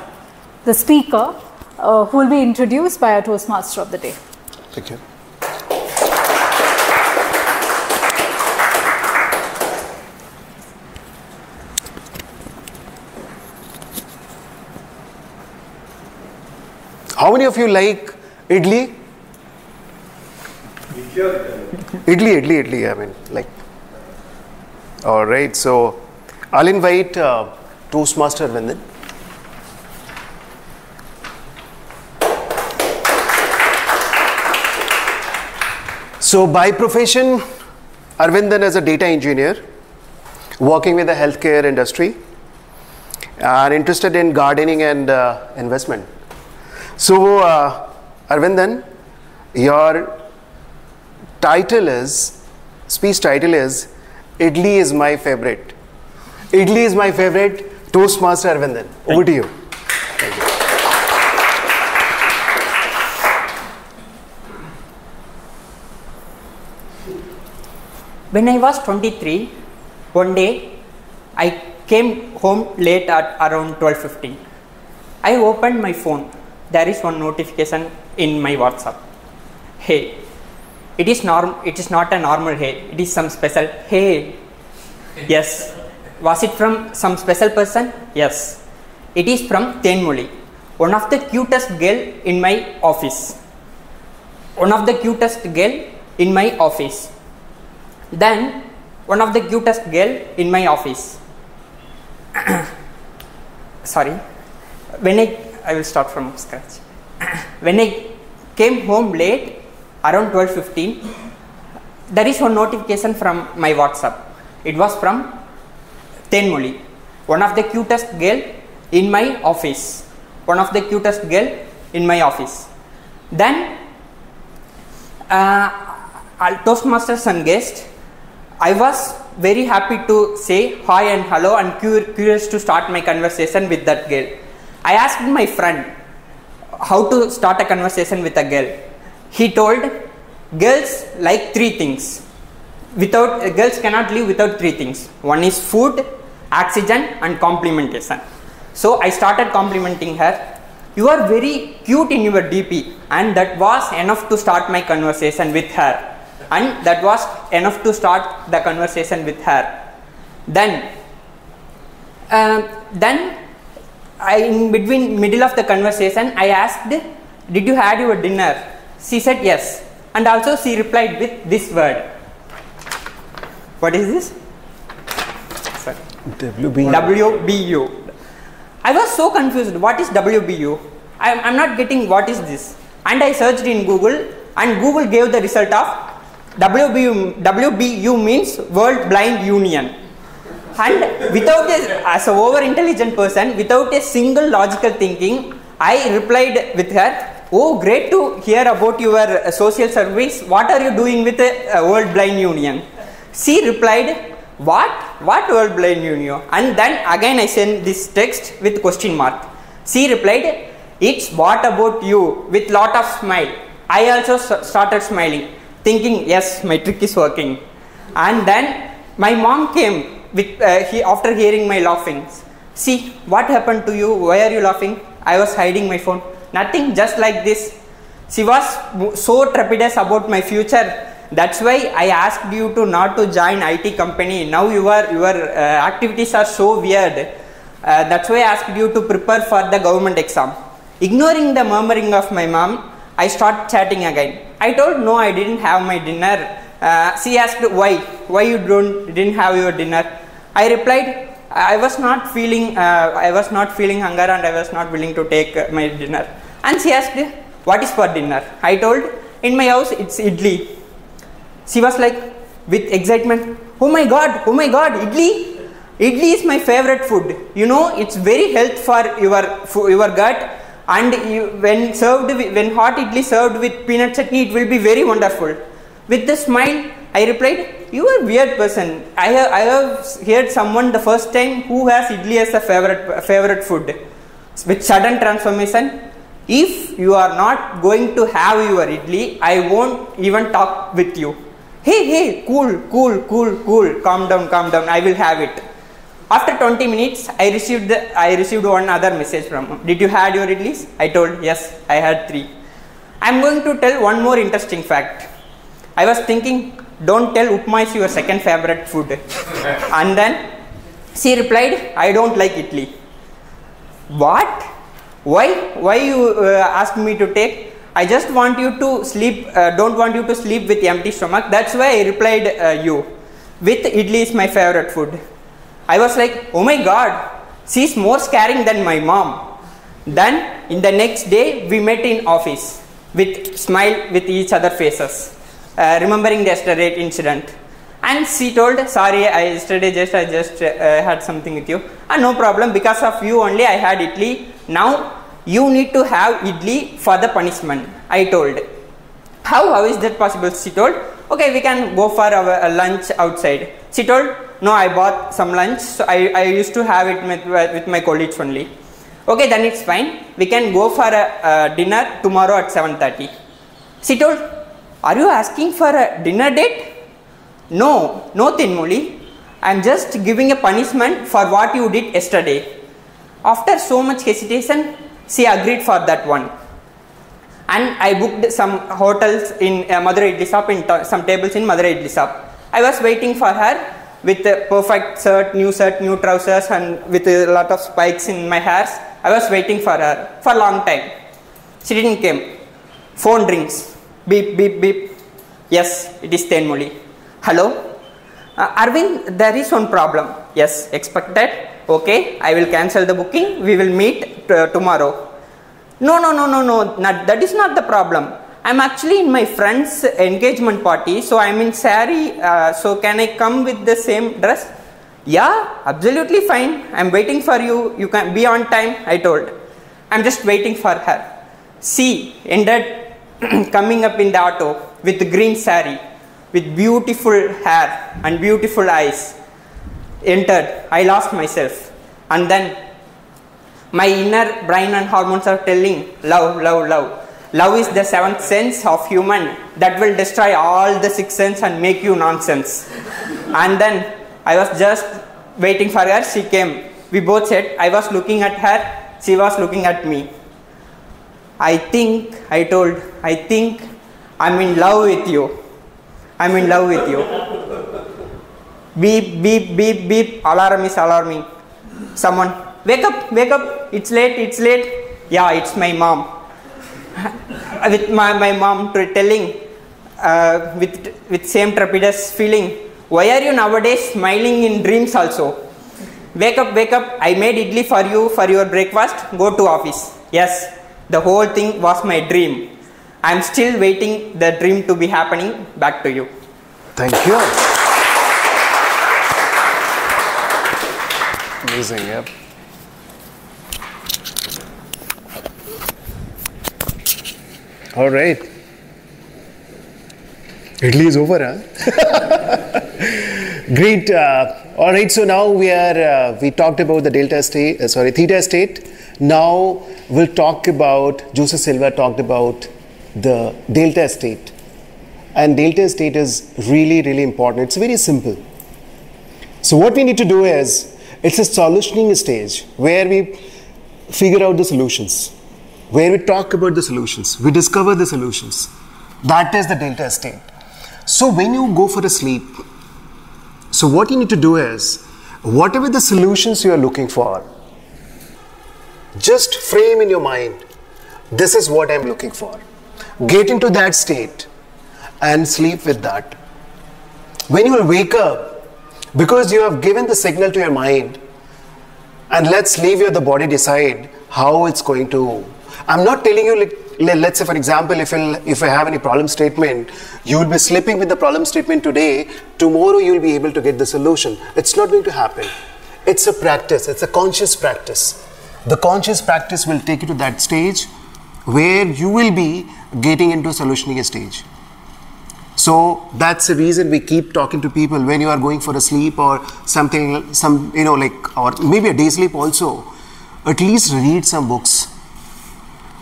the speaker, who will be introduced by our Toastmaster of the day. Thank you. How many of you like idli? Idli, I mean, like. All right, so I'll invite Toastmaster Arvindan. So by profession, Arvindan is a data engineer working with the healthcare industry and interested in gardening and investment. So Arvindan, your speech title is Idli is my favorite. Idli is my favorite. Toastmaster Arvindan. Over to you. Thank you. When I was 23, one day I came home late at around 12:15. I opened my phone. There is one notification in my WhatsApp. Hey, it is not a normal hey, it is some special hey. Yes. Was it from some special person? Yes. It is from Tenmoli, one of the cutest girl in my office. Then one of the cutest girl in my office. Sorry. I will start from scratch. When I came home late, around 12:15, there is one notification from my WhatsApp. It was from Tenmoli, one of the cutest girl in my office. Then, Toastmasters and guest, I was very happy to say hi and hello and curious to start my conversation with that girl. I asked my friend how to start a conversation with a girl. He told girls like three things. Girls cannot live without three things. One is food, oxygen and complimentation. So I started complimenting her. You are very cute in your DP, and that was enough to start my conversation with her. Then in middle of the conversation, I asked, "Did you had your dinner?" She said yes, and also she replied with this word. What is this? Sorry. WBU. I was so confused. What is WBU? I'm not getting what is this. And I searched in Google, and Google gave the result of WBU means World Blind Union. And without as an over intelligent person, without a single logical thinking, I replied with her, "Oh, great to hear about your social service. What are you doing with the World Blind Union?" She replied, What World Blind Union? And then again I sent this text with question mark. She replied, "It's what about you?" with lot of smile. I also started smiling, thinking, yes, my trick is working. And then my mom came with after hearing my laughing. "See, what happened to you? Why are you laughing?" I was hiding my phone. "Nothing, just like this." She was so trepidatious about my future. That's why I asked you to not to join IT company. Now your activities are so weird. That's why I asked you to prepare for the government exam. Ignoring the murmuring of my mom, I start chatting again. I told no, I didn't have my dinner. She asked why you didn't have your dinner. I replied, I was not feeling hunger and I was not willing to take my dinner. And she asked, "What is for dinner?" I told, "In my house it's idli." She was like with excitement, oh my god, idli. Idli is my favorite food. You know, it's very health for your gut, and when hot idli served with peanut chutney, it will be very wonderful. With the smile, I replied, "You are a weird person. I have heard someone the first time who has idli as a favorite food." With sudden transformation, "If you are not going to have your idli, I won't even talk with you." Hey, cool, calm down, I will have it. After 20 minutes, I received one other message from him. "Did you had your idlis?" I told, "Yes, I had 3. I'm going to tell one more interesting fact. I was thinking, don't tell upma is your second favorite food. And then she replied, "I don't like idli." What? Why you asked me to take? I just want you to sleep, don't want you to sleep with empty stomach. That's why I replied you. With idli is my favorite food. I was like, oh my god, she's more scaring than my mom. Then in the next day we met in office with smile with each other faces, remembering the yesterday incident. And she told, "Sorry, I just had something with you." "No problem, because of you only I had idli. Now you need to have idli for the punishment." I told. How is that possible? She told, "Okay, we can go for our lunch outside." She told, "No, I bought some lunch, so I used to have it with my colleagues only." "Okay, then it's fine. We can go for a dinner tomorrow at 7:30. She told, "Are you asking for a dinner date?" No, Tinmuli. I'm just giving a punishment for what you did yesterday." After so much hesitation, she agreed for that one. And I booked some hotels in Madurai Idli shop, some tables in Madurai Idli shop. I was waiting for her with a perfect shirt, new trousers, and with a lot of spikes in my hairs. I was waiting for her for a long time. She didn't come. Phone rings. Beep, beep, beep. Yes, it is Tenmuli. "Hello? Arvind, there is one problem." "Yes, expected. Okay, I will cancel the booking. We will meet tomorrow." No, that is not the problem. I'm actually in my friend's engagement party, so I'm in saree. So can I come with the same dress? "Yeah, absolutely fine. I'm waiting for you. You can be on time," I told. I'm just waiting for her. She ended coming up in the auto with green saree, with beautiful hair and beautiful eyes. Entered. I lost myself. And then my inner brain and hormones are telling, love. Love is the 7th sense of human that will destroy all the 6th sense and make you nonsense. And then I was just waiting for her. She came. We both said, I was looking at her, she was looking at me. I think I'm in love with you. I'm in love with you. Beep, beep, beep, beep. Alarm is alarming. Someone, wake up, it's late. Yeah, it's my mom. With my mom telling with same trepidous feeling, why are you nowadays smiling in dreams also? Wake up, I made idli for you for your breakfast, go to office. Yes, the whole thing was my dream. I'm still waiting the dream to be happening. Back to you. Thank you. Amazing, yeah. All right. Idli is over, huh? Great. All right. So now we talked about the theta state. Now we'll talk about, Joseph Silva talked about the delta state. And delta state is really, really important. It's very simple. So what we need to do is, it's a solutioning stage where we figure out the solutions, where we talk about the solutions, we discover the solutions. That is the delta state. So when you go for a sleep, so what you need to do is, whatever the solutions you are looking for, just frame in your mind, this is what I'm looking for. Get into that state and sleep with that. When you will wake up, because you have given the signal to your mind, and let's leave the body decide how it's going to. I'm not telling you, let's say for example, if I have any problem statement, you will be sleeping with the problem statement today, tomorrow you will be able to get the solution. It's not going to happen. It's a practice, it's a conscious practice. The conscious practice will take you to that stage where you will be getting into solutioning stage. So that's the reason we keep talking to people when you are going for a sleep or something, or maybe a day sleep also. At least read some books.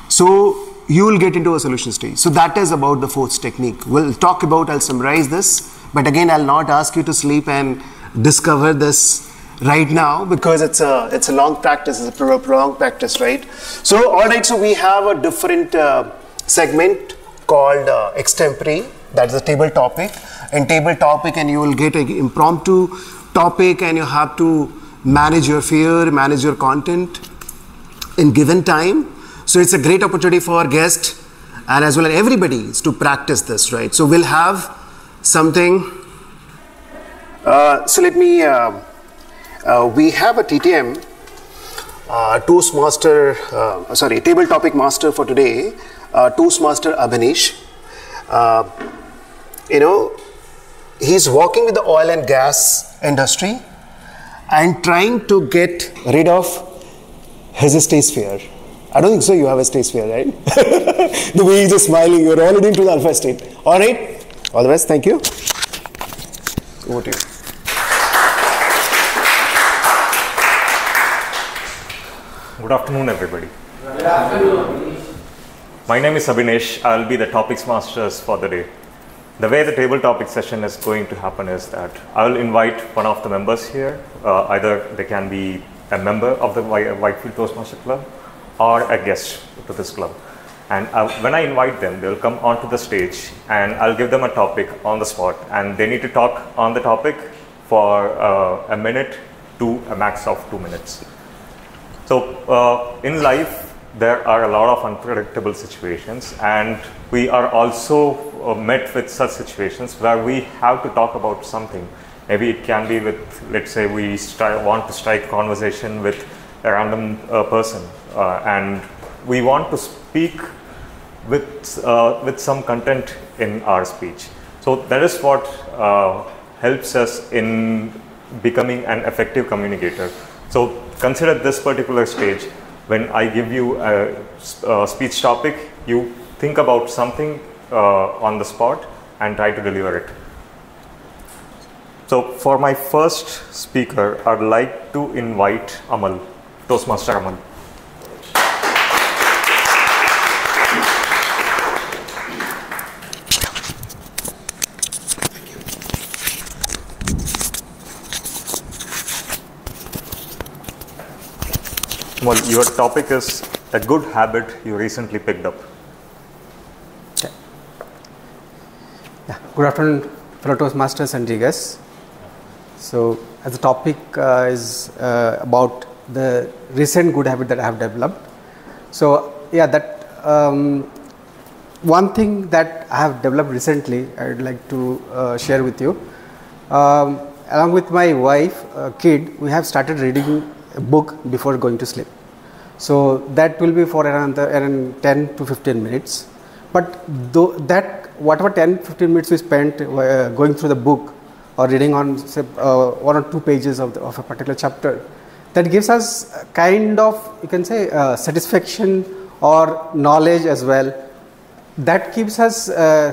So you will get into a solution stage. So that is about the fourth technique. We'll talk about, I'll summarize this, but again, I'll not ask you to sleep and discover this right now because it's a long practice, it's a prolonged practice, right? So, all right, so we have a different segment called extempore. That's the table topic. In table topic, and you will get an impromptu topic, and you have to manage your fear, manage your content in given time. So it's a great opportunity for guests and as well as everybody to practice this, right? So we'll have something. So let me. We have a TTM, Toastmaster. Table topic master for today, Toastmaster Abhinish. He's working with the oil and gas industry and trying to get rid of his stage fear. I don't think so. You have a stage fear, right? The way he's just smiling, you're already into the alpha state. All right. All the best. Thank you. Over to you. Good afternoon, everybody. Good afternoon. My name is Abhinesh. I'll be the topics masters for the day. The way the table topic session is going to happen is that I'll invite one of the members here. Either they can be a member of the Whitefield Toastmaster Club or a guest to this club. And when I invite them, they'll come onto the stage and I'll give them a topic on the spot. And they need to talk on the topic for a minute to a max of 2 minutes. So in life, there are a lot of unpredictable situations, and we are also met with such situations where we have to talk about something. Maybe it can be with, let's say, we want to strike conversation with a random person, and we want to speak with some content in our speech. So that is what helps us in becoming an effective communicator. So consider this particular stage. When I give you a speech topic, you think about something on the spot and try to deliver it. So for my first speaker, I'd like to invite Amal, Toastmaster Amal. Well, your topic is a good habit you recently picked up. Okay. Yeah. Good afternoon, fellow Toastmasters and Jigas. So as the topic is about the recent good habit that I have developed. So yeah, that one thing that I have developed recently, I would like to share with you. Along with my wife, kid, we have started reading a book before going to sleep. So that will be for around 10 to 15 minutes. But that whatever 10-15 minutes we spent going through the book or reading on say, 1 or 2 pages of a particular chapter, that gives us kind of, you can say, satisfaction or knowledge as well. That gives us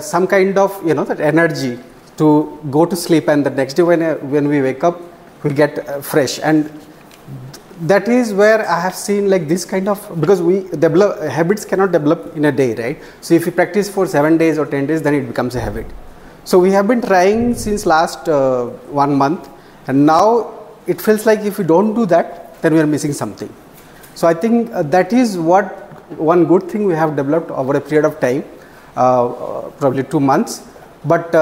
some kind of, that energy to go to sleep, and the next day when we wake up, we get fresh. And that is where I have seen like this kind of, because habits cannot develop in a day, right? So if you practice for 7 days or 10 days, then it becomes a habit. So we have been trying since last 1 month, and now it feels like if we don't do that, then we are missing something. So I think that is what one good thing we have developed over a period of time, probably 2 months. But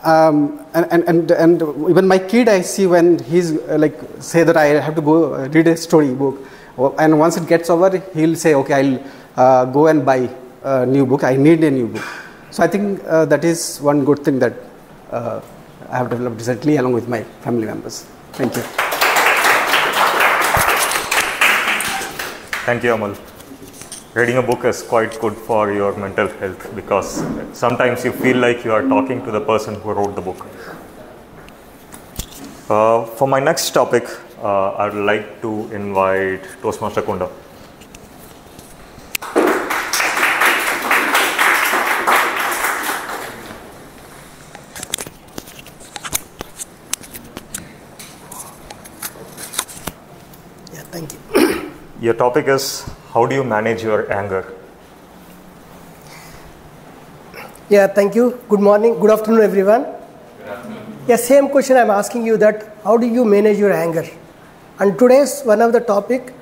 and even my kid, I see when he's like say that I have to go read a story book, and once it gets over, he'll say, okay, I'll go and buy a new book. I need a new book. So I think that is one good thing that I have developed recently along with my family members. Thank you. Thank you, Amal. Reading a book is quite good for your mental health because sometimes you feel like you are talking to the person who wrote the book. For my next topic, I would like to invite Toastmaster Kunda. Yeah, thank you. Your topic is, how do you manage your anger? Yeah, thank you. Good morning, good afternoon, everyone. Good afternoon. Yeah, same question I'm asking you, that how do you manage your anger? And today's one of the topic,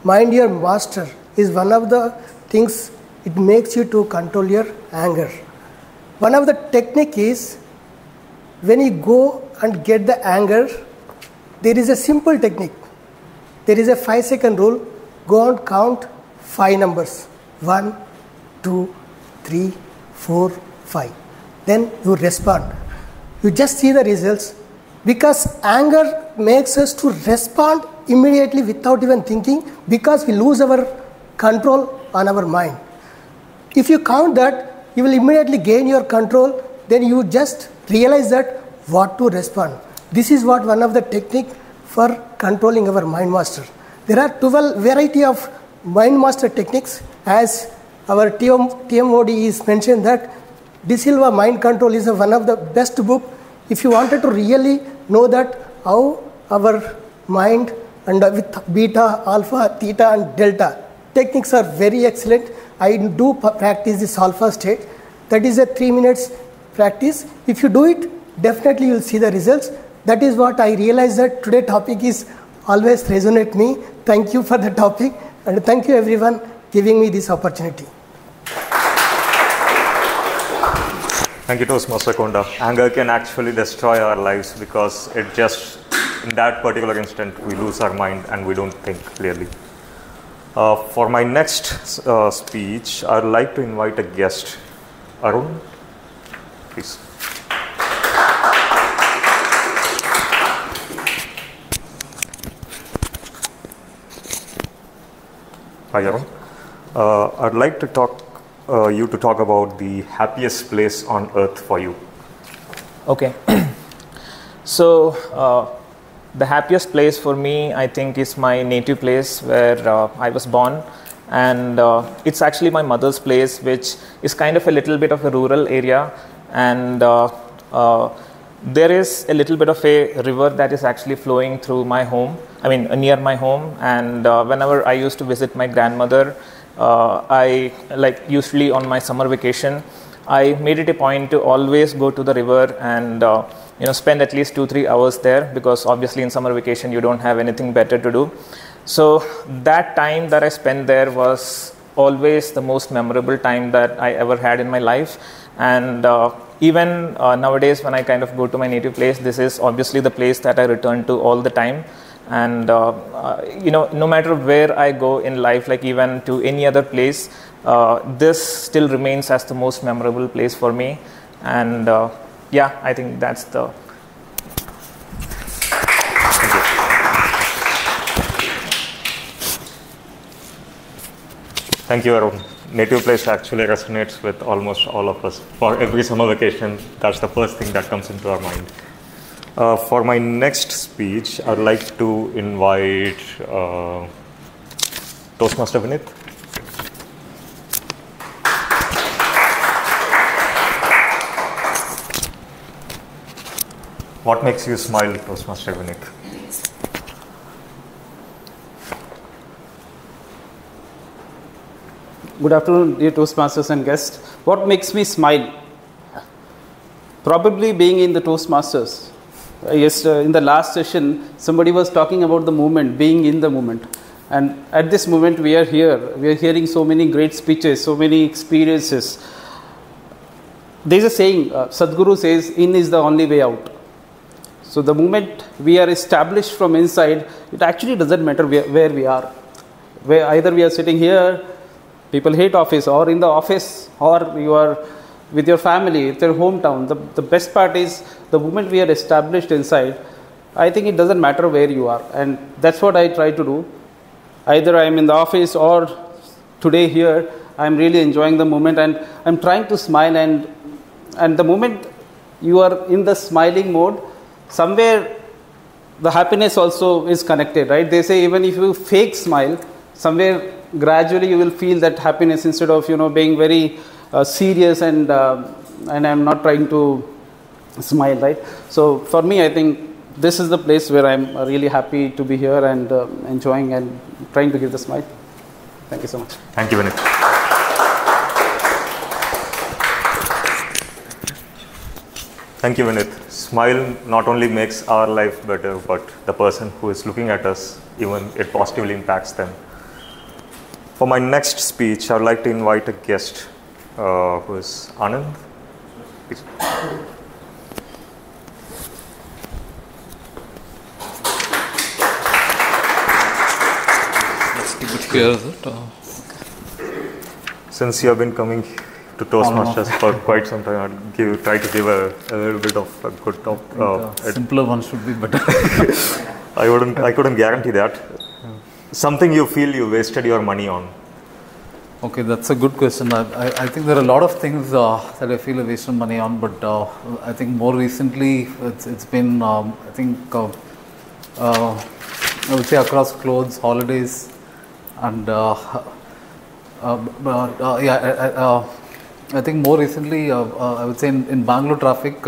mind your master, is one of the things it makes you to control your anger. One of the technique is, when you go and get the anger, there is a simple technique. There is a 5-second rule. Go and count 5 numbers. 1, 2, 3, 4, 5. Then you respond. You just see the results, because anger makes us to respond immediately without even thinking, because we lose our control on our mind. If you count that, you will immediately gain your control. Then you just realize that what to respond. This is what one of the technique for controlling our mind master. There are 12 variety of mind master techniques, as our TMOD is mentioned that De Silva Mind Control is one of the best book. If you wanted to really know that how our mind and with beta, alpha, theta and delta techniques are very excellent. I do practice this alpha state. That is a 3 minutes practice. If you do it, definitely you will see the results. That is what I realized, that today topic is always resonate me. Thank you for the topic, and thank you everyone giving me this opportunity. Thank you, Toastmaster Konda. Anger can actually destroy our lives because it just, in that particular instant, we lose our mind and we don't think clearly. For my next speech, I would like to invite a guest. Arun, please. Hi, Arun. I'd like to talk about the happiest place on earth for you. Okay. So, the happiest place for me, I think, is my native place where I was born. And it's actually my mother's place, which is kind of a little bit of a rural area. And there is a little bit of a river that is actually flowing through my home, near my home. And whenever I used to visit my grandmother, usually on my summer vacation, I made it a point to always go to the river and spend at least 2-3 hours there, because obviously in summer vacation you don't have anything better to do. So that time that I spent there was always the most memorable time that I ever had in my life. And even nowadays when I kind of go to my native place, this is obviously the place that I return to all the time. And no matter where I go in life, like even to any other place, this still remains as the most memorable place for me. And yeah, I think that's the... Thank you, Arun. Native place actually resonates with almost all of us. For every summer vacation, that's the first thing that comes into our mind. For my next speech, I'd like to invite Toastmaster Vinith. What makes you smile, Toastmaster Vinith? Good afternoon, dear Toastmasters and guests. What makes me smile? Probably being in the Toastmasters. Yes, in the last session, somebody was talking about the movement, being in the movement. And at this moment, we are here. We are hearing so many great speeches, so many experiences. There is a saying, Sadhguru says, in is the only way out. So the moment we are established from inside, it actually doesn't matter where we are. Where either we are sitting here, people hate office, or in the office, or you are with your family, it's your hometown. The best part is the moment we are established inside, I think it doesn't matter where you are. And that's what I try to do. Either I am in the office or today here, I am really enjoying the moment and I'm trying to smile. And the moment you are in the smiling mode, somewhere the happiness also is connected, right? They say even if you fake smile, somewhere gradually you will feel that happiness instead of being very serious and I'm not trying to smile, right? So for me, I think this is the place where I'm really happy to be here and enjoying and trying to give the smile. Thank you so much. Thank you, Vinith. Thank you, Vinith. Smile not only makes our life better, but the person who is looking at us, even it positively impacts them. For my next speech, I would like to invite a guest who is Anand. Please. Let's keep it here, is it? Since you have been coming to Toastmasters for quite some time, I'll try to give a little bit of a good talk. Simpler one should be better. I couldn't guarantee that. Something you feel you wasted your money on. Okay, that's a good question. I think there are a lot of things that I feel I wasted money on, but I think more recently it's been I would say across clothes, holidays, and I think more recently I would say in Bangalore traffic,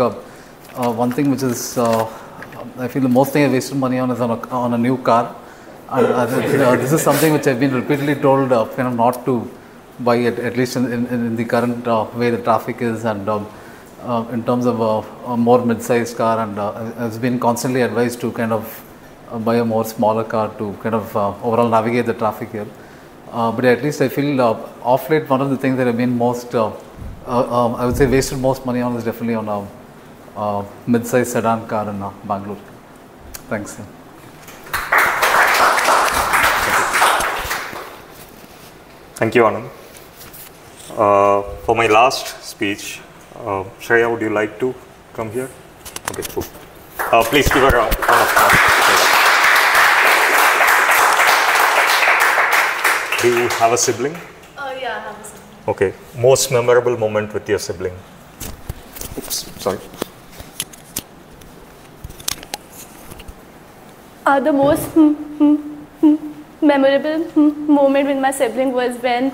one thing which is I feel the most thing I wasted money on is on a new car. And this is something which I've been repeatedly told not to buy at least in the current way the traffic is, and in terms of a more mid-sized car, and I've been constantly advised to kind of buy a more smaller car to kind of overall navigate the traffic here. But at least I feel off late one of the things that I've been most I would say wasted most money on is definitely on a mid-sized sedan car in Bangalore. Thanks. Thank you, Anand. For my last speech, Shreya, would you like to come here? Okay, cool. Please give her a round of applause. Do you have a sibling? Yeah, I have a sibling. Okay. Most memorable moment with your sibling? Oops, sorry. The most memorable moment with my sibling was when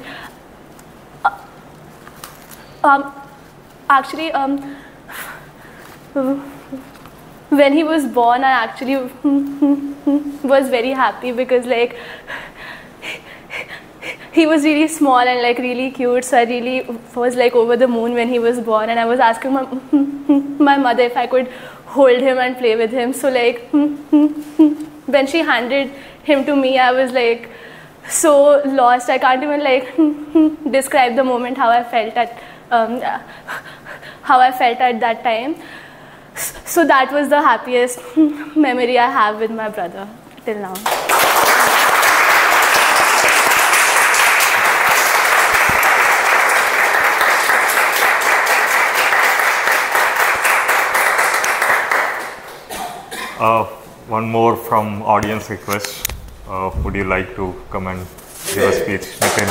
when he was born. I actually was very happy because he was really small and really cute, so I really was over the moon when he was born, and I was asking my mother if I could hold him and play with him. So when she handed him to me, I was so lost. I can't even describe the moment how I felt at how I felt at that time. So that was the happiest memory I have with my brother till now. One more from audience request. Would you like to come and give a speech, Nitin?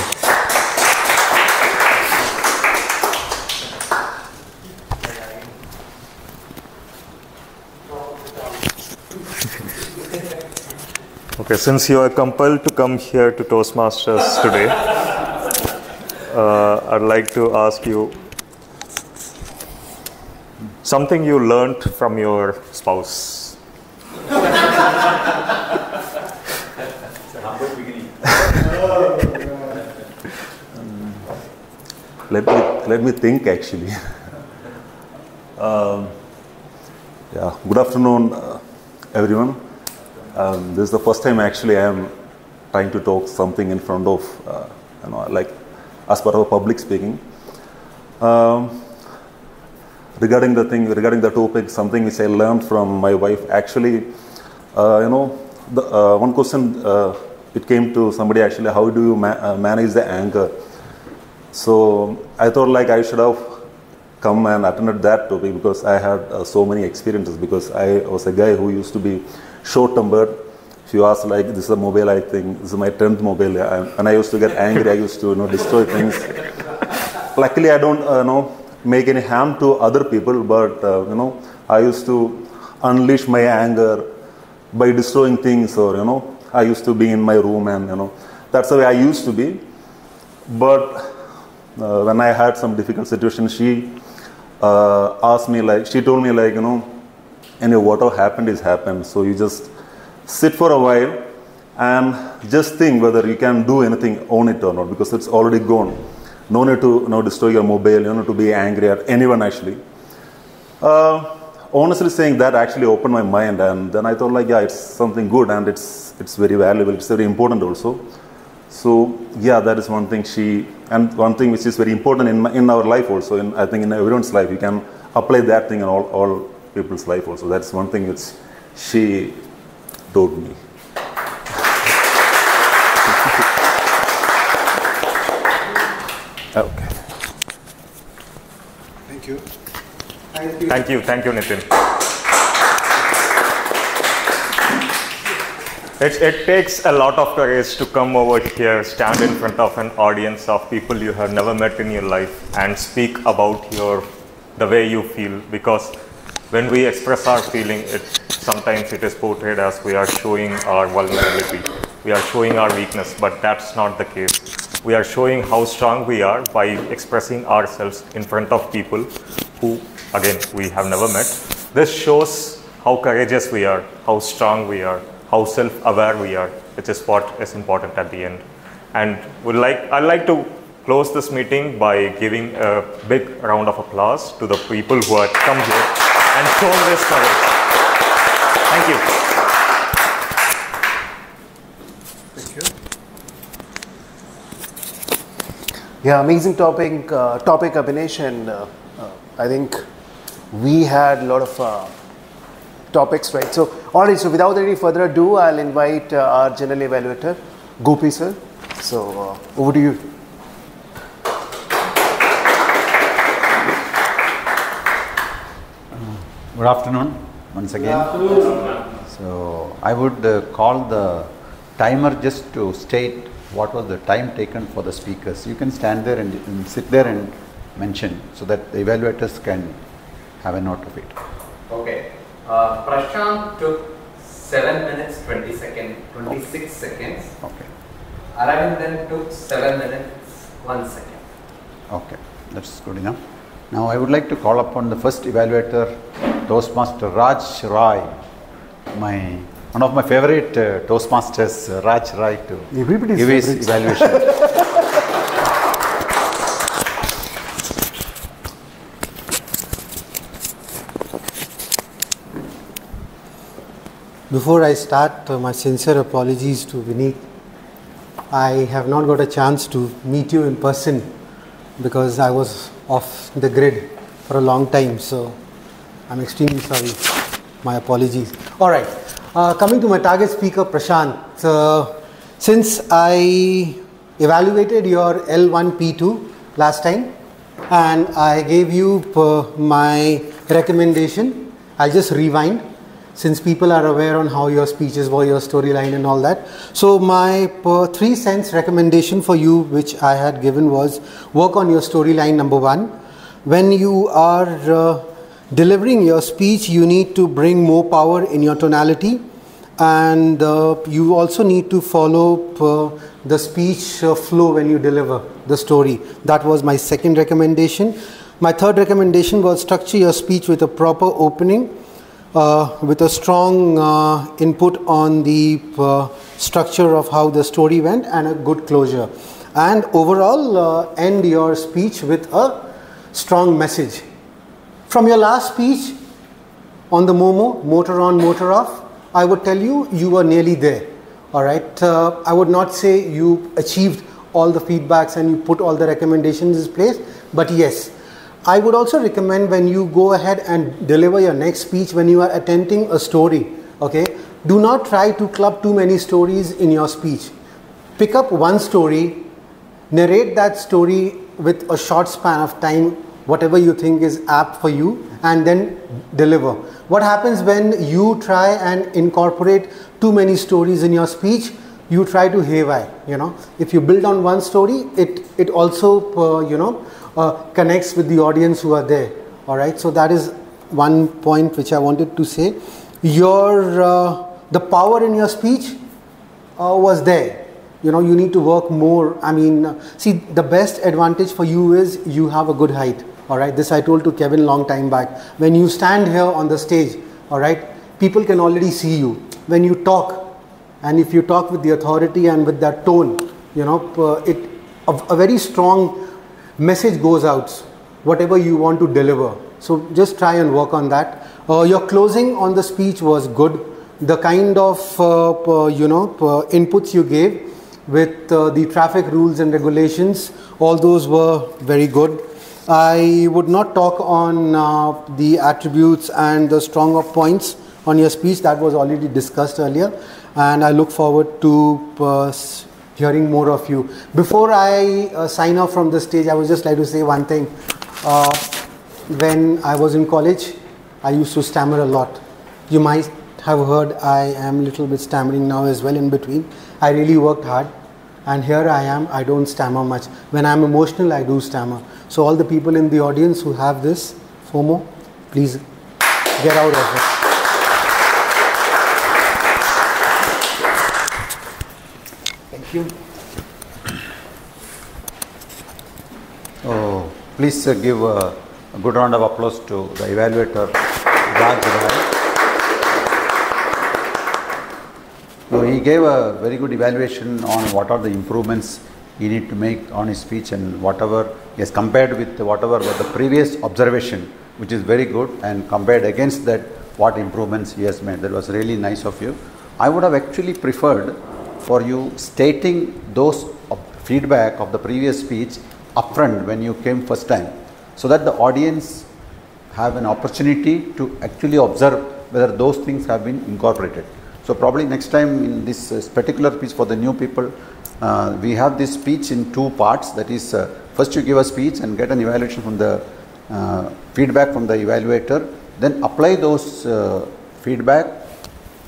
Okay, since you are compelled to come here to Toastmasters today, I'd like to ask you something you learned from your spouse. Let me think actually. Yeah, good afternoon, everyone. This is the first time actually I am trying to talk something in front of, like as part of public speaking. Regarding the topic, something which I learned from my wife. Actually, one question it came to somebody actually, how do you manage the anger? So I thought like I should have come and attended that topic because I had so many experiences, because I was a guy who used to be short-tempered. If you ask like, this is a mobile, I think this is my 10th mobile, and I used to get angry, I used to destroy things. Luckily I don't make any harm to other people, but I used to unleash my anger by destroying things, or I used to be in my room, and that's the way I used to be. But when I had some difficult situation, she asked me, like, she told me, like, whatever happened is happened, so you just sit for a while and just think whether you can do anything on it or not, because it's already gone. No need to destroy your mobile, to be angry at anyone actually. Honestly saying, that actually opened my mind, and then I thought like, yeah, it's something good, and it's very valuable, it's very important also. So yeah, that is one thing and one thing which is very important in our life also, I think in everyone's life, you can apply that thing in all people's life also. That's one thing which she told me. Okay. Thank you. Thank you, Nitin. It takes a lot of courage to come over here, stand in front of an audience of people you have never met in your life, and speak about the way you feel, because when we express our feeling, sometimes it is portrayed as we are showing our vulnerability, we are showing our weakness, but that's not the case. We are showing how strong we are by expressing ourselves in front of people who, again, we have never met. This shows how courageous we are, how strong we are, how self-aware we are, which is what is important at the end. And I'd like to close this meeting by giving a big round of applause to the people who have come here and shown this courage. Thank you. Yeah, amazing topic, Abhinesh, and I think we had a lot of topics, right? So, all right, so without any further ado, I'll invite our general evaluator, Gopi sir. So, over to you. Good afternoon, once again. Good afternoon. So, I would call the timer just to state what was the time taken for the speakers. You can stand there and sit there and mention so that the evaluators can have a note of it. Okay. Prashant took 7 minutes 26 seconds. Okay. Aravind took 7 minutes 1 second. Okay, that's good enough. Now I would like to call upon the first evaluator, Toastmaster Raj Rai, one of my favorite Toastmasters, Raj Rai, to give his evaluation. Before I start, my sincere apologies to Vineet. I have not got a chance to meet you in person because I was off the grid for a long time, so I'm extremely sorry. My apologies. All right. Coming to my target speaker, Prashant. Since I evaluated your L1 P2 last time and I gave you my recommendation, I'll just rewind since people are aware on how your speeches were, your storyline and all that. So my 3 cents recommendation for you, which I had given, was work on your storyline number 1. When you are delivering your speech, you need to bring more power in your tonality, and you also need to follow the speech flow when you deliver the story. That was my second recommendation. My third recommendation was structure your speech with a proper opening, with a strong input on the structure of how the story went and a good closure. And overall, end your speech with a strong message. From your last speech on the Momo, motor on, motor off, I would tell you, you were nearly there. All right. I would not say you achieved all the feedbacks and you put all the recommendations in place, but yes, I would also recommend when you go ahead and deliver your next speech, when you are attempting a story, okay, do not try to club too many stories in your speech. Pick up one story, narrate that story with a short span of time, whatever you think is apt for you, and then deliver. What happens when you try and incorporate too many stories in your speech? You try to haywire, you know. If you build on one story, it also, connects with the audience who are there. All right. So that is one point which I wanted to say. The power in your speech was there. You know, you need to work more. I mean, see, the best advantage for you is you have a good height. All right. This I told to Kevin long time back. When you stand here on the stage, all right, people can already see you. When you talk, and if you talk with the authority and with that tone, you know, a very strong message goes out, whatever you want to deliver. So just try and work on that. Your closing on the speech was good. The kind of, inputs you gave with the traffic rules and regulations, all those were very good. I would not talk on the attributes and the stronger points on your speech. That was already discussed earlier, and I look forward to hearing more of you. Before I sign off from the stage, I would just like to say one thing. When I was in college, I used to stammer a lot. You might have heard I am a little bit stammering now as well in between. I really worked hard, and here I am, I don't stammer much. When I'm emotional, I do stammer. So all the people in the audience who have this FOMO, please get out of it. Thank you. Oh, please give a good round of applause to the evaluator, Raj Rai. So he gave a very good evaluation on what are the improvements he need to make on his speech, and whatever he has compared with whatever was the previous observation, which is very good, and compared against that what improvements he has made. That was really nice of you. I would have actually preferred for you stating those feedback of the previous speech upfront when you came first time, so that the audience have an opportunity to actually observe whether those things have been incorporated. So probably next time in this particular speech for the new people, we have this speech in 2 parts. That is, first you give a speech and get an evaluation from the feedback from the evaluator, then apply those feedback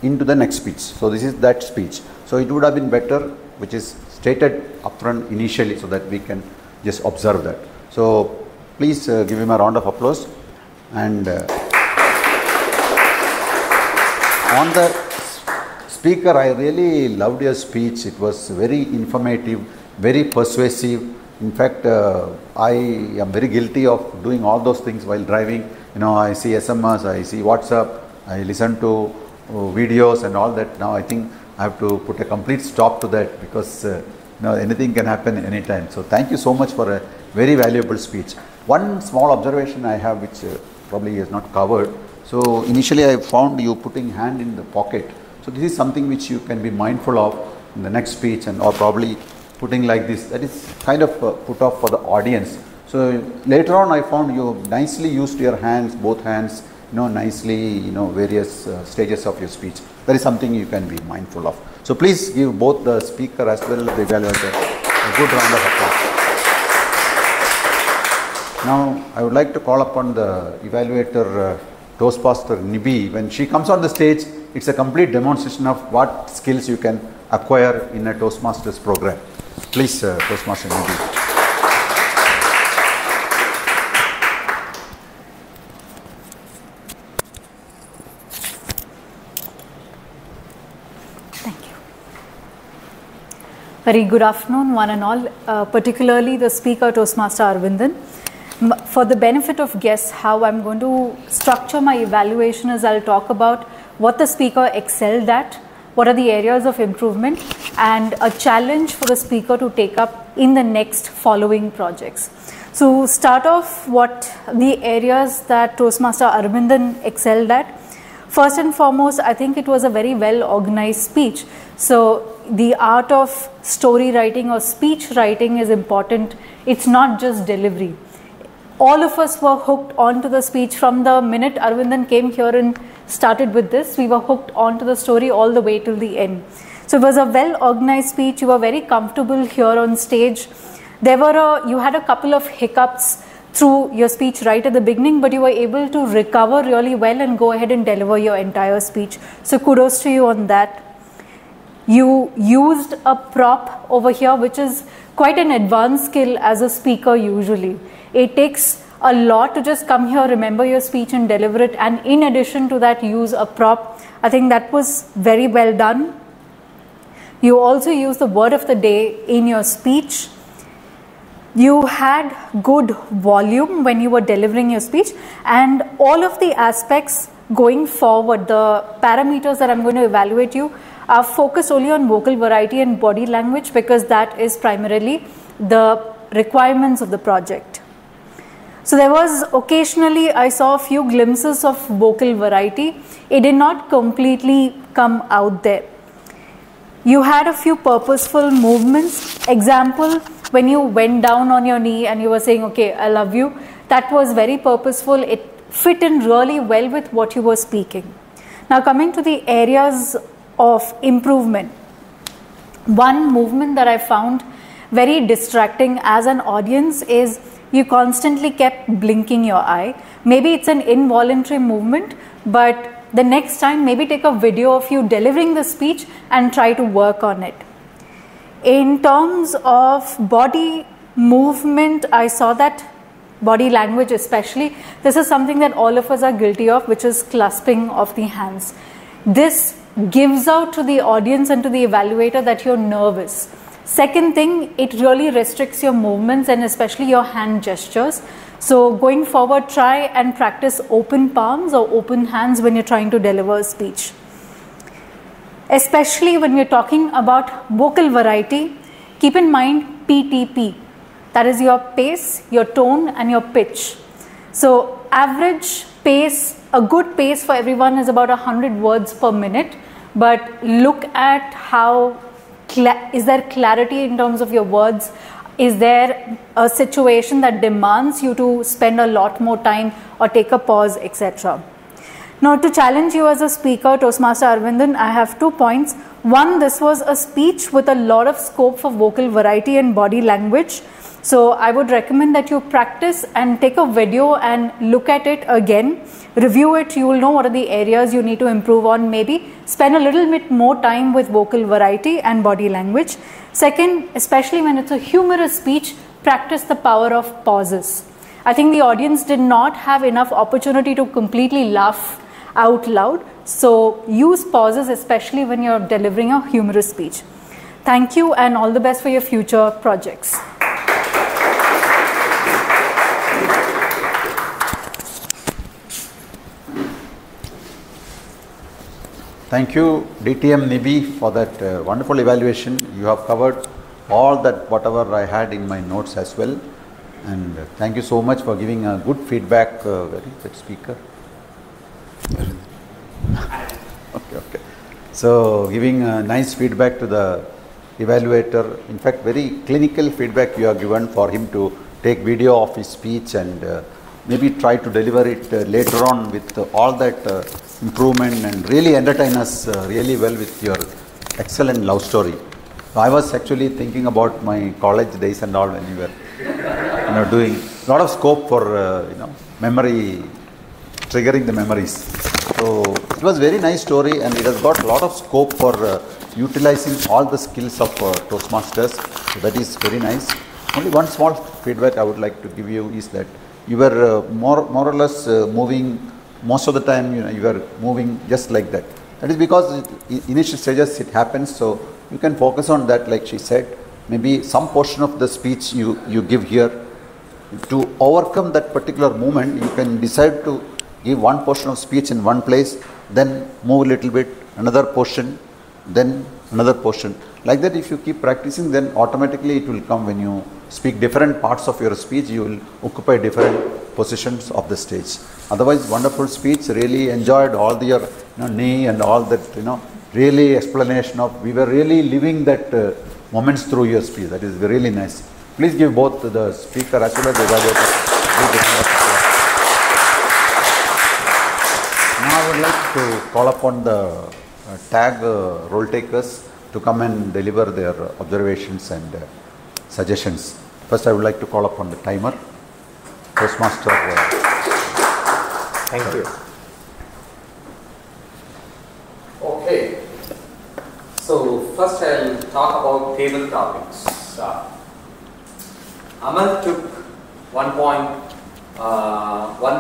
into the next speech. So this is that speech. So it would have been better, which is stated upfront initially, so that we can just observe that. So please give him a round of applause. And on the speaker, I really loved your speech. It was very informative, very persuasive. In fact, I am very guilty of doing all those things while driving. You know, I see SMS, I see WhatsApp, I listen to videos and all that. Now I think I have to put a complete stop to that, because anything can happen anytime. So thank you so much for a very valuable speech. One small observation I have, which probably is not covered. So initially I found you putting hand in the pocket. So this is something which you can be mindful of in the next speech, and or probably putting like this. That is kind of put off for the audience. So later on I found you nicely used your hands, both hands, nicely, various stages of your speech. That is something you can be mindful of. So please give both the speaker as well as the evaluator a good round of applause. Now I would like to call upon the evaluator, Toastmaster Nibi. When she comes on the stage, it's a complete demonstration of what skills you can acquire in a Toastmasters program. Please, Toastmaster Nibi. Very good afternoon, one and all, particularly the speaker, Toastmaster Arvindan. For the benefit of guests, how I'm going to structure my evaluation is I'll talk about what the speaker excelled at, what are the areas of improvement, and a challenge for the speaker to take up in the next following projects. So start off what the areas that Toastmaster Arvindan excelled at. First and foremost, I think it was a very well organized speech. So the art of story writing or speech writing is important. It's not just delivery. All of us were hooked onto the speech from the minute Arvindan came here and started with this. We were hooked onto the story all the way till the end. So it was a well organized speech. You were very comfortable here on stage. You had a couple of hiccups through your speech right at the beginning, but you were able to recover really well and go ahead and deliver your entire speech. So kudos to you on that. You used a prop over here, which is quite an advanced skill as a speaker usually. It takes a lot to just come here, remember your speech and deliver it, and in addition to that use a prop. I think that was very well done. You also used the word of the day in your speech. You had good volume when you were delivering your speech, and all of the aspects going forward, the parameters that I'm going to evaluate you are focused only on vocal variety and body language, because that is primarily the requirements of the project. So there was occasionally, I saw a few glimpses of vocal variety. It did not completely come out there. You had a few purposeful movements. Example, when you went down on your knee and you were saying, okay, I love you, that was very purposeful. It fit in really well with what you were speaking. Now coming to the areas of improvement. One movement that I found very distracting as an audience is you constantly kept blinking your eye. Maybe it's an involuntary movement, but the next time maybe take a video of you delivering the speech and try to work on it. In terms of body movement, I saw that body language especially, this is something that all of us are guilty of, which is clasping of the hands. This gives out to the audience and to the evaluator that you're nervous. Second thing, it really restricts your movements and especially your hand gestures. So going forward, try and practice open palms or open hands when you're trying to deliver a speech. Especially when we're talking about vocal variety, keep in mind PTP. That is your pace, your tone and your pitch. So average pace, a good pace for everyone is about 100 words per minute. But look at how, is there clarity in terms of your words? Is there a situation that demands you to spend a lot more time or take a pause, etc. Now to challenge you as a speaker, Toastmaster Arvindan, I have 2 points. One, this was a speech with a lot of scope for vocal variety and body language. So I would recommend that you practice and take a video and look at it again. Review it, you will know what are the areas you need to improve on. Maybe spend a little bit more time with vocal variety and body language. Second, especially when it's a humorous speech, practice the power of pauses. I think the audience did not have enough opportunity to completely laugh out loud. So use pauses, especially when you're delivering a humorous speech. Thank you and all the best for your future projects. Thank you, DTM Nibi, for that wonderful evaluation. You have covered all that whatever I had in my notes as well. And thank you so much for giving a good feedback, very good speaker. Okay. So giving nice feedback to the evaluator. In fact, very clinical feedback you have given for him to take video of his speech and maybe try to deliver it later on with all that improvement and really entertain us really well with your excellent love story. So I was actually thinking about my college days and all when you were doing a lot of scope for memory, triggering the memories. So it was very nice story, and it has got a lot of scope for utilizing all the skills of Toastmasters. So that is very nice. Only one small feedback I would like to give you is that you were more or less moving most of the time. You were moving just like that. That is because initial stages it happens. So you can focus on that, like she said. Maybe some portion of the speech you give here. To overcome that particular moment, you can decide to give one portion of speech in one place, then move a little bit, another portion, then another portion. Like that, if you keep practicing, then automatically it will come. When you speak different parts of your speech, you will occupy different positions of the stage. Otherwise, wonderful speech, really enjoyed all your knee and all that, really explanation of, we were really living that moments through your speech. That is really nice. Please give both the speaker as well as the evaluator. Now I would like to call upon the tag role takers to come and deliver their observations and suggestions. First I would like to call upon the timer. Toastmaster. Thank you. Okay. So first I'll talk about table topics. Amal took 1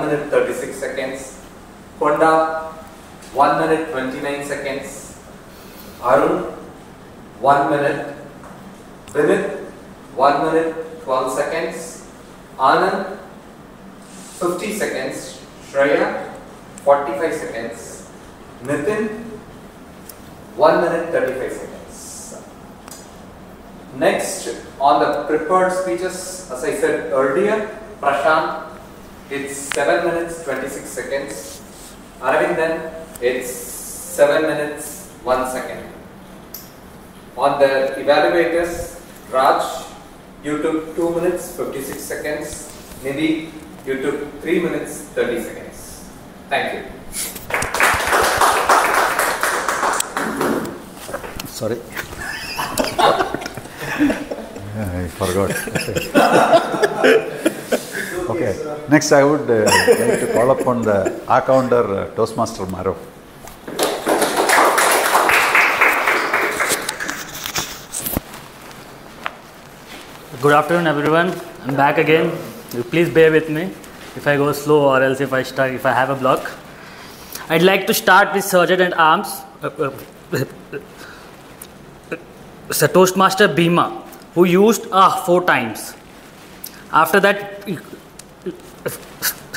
minute 36 seconds. Konda 1 minute 29 seconds. Arun 1 minute. Vinit 1 minute 12 seconds. Anand 50 seconds. Shreya 45 seconds. Nitin 1 minute 35 seconds. Next, on the prepared speeches, as I said earlier, Prashant, it's 7 minutes 26 seconds. Aravindan, it's 7 minutes 1 second. On the evaluators, Raj, you took 2 minutes 56 seconds. Nidhi, you took 3 minutes 30 seconds. Thank you. Sorry. I forgot. Okay. Next, I would like to call upon the accounder Toastmaster Maro. Good afternoon, everyone. I'm back again. Please bear with me if I go slow or else if I have a block. I'd like to start with Sergeant at Arms, Sir Toastmaster Bhima, who used 4 times. After that,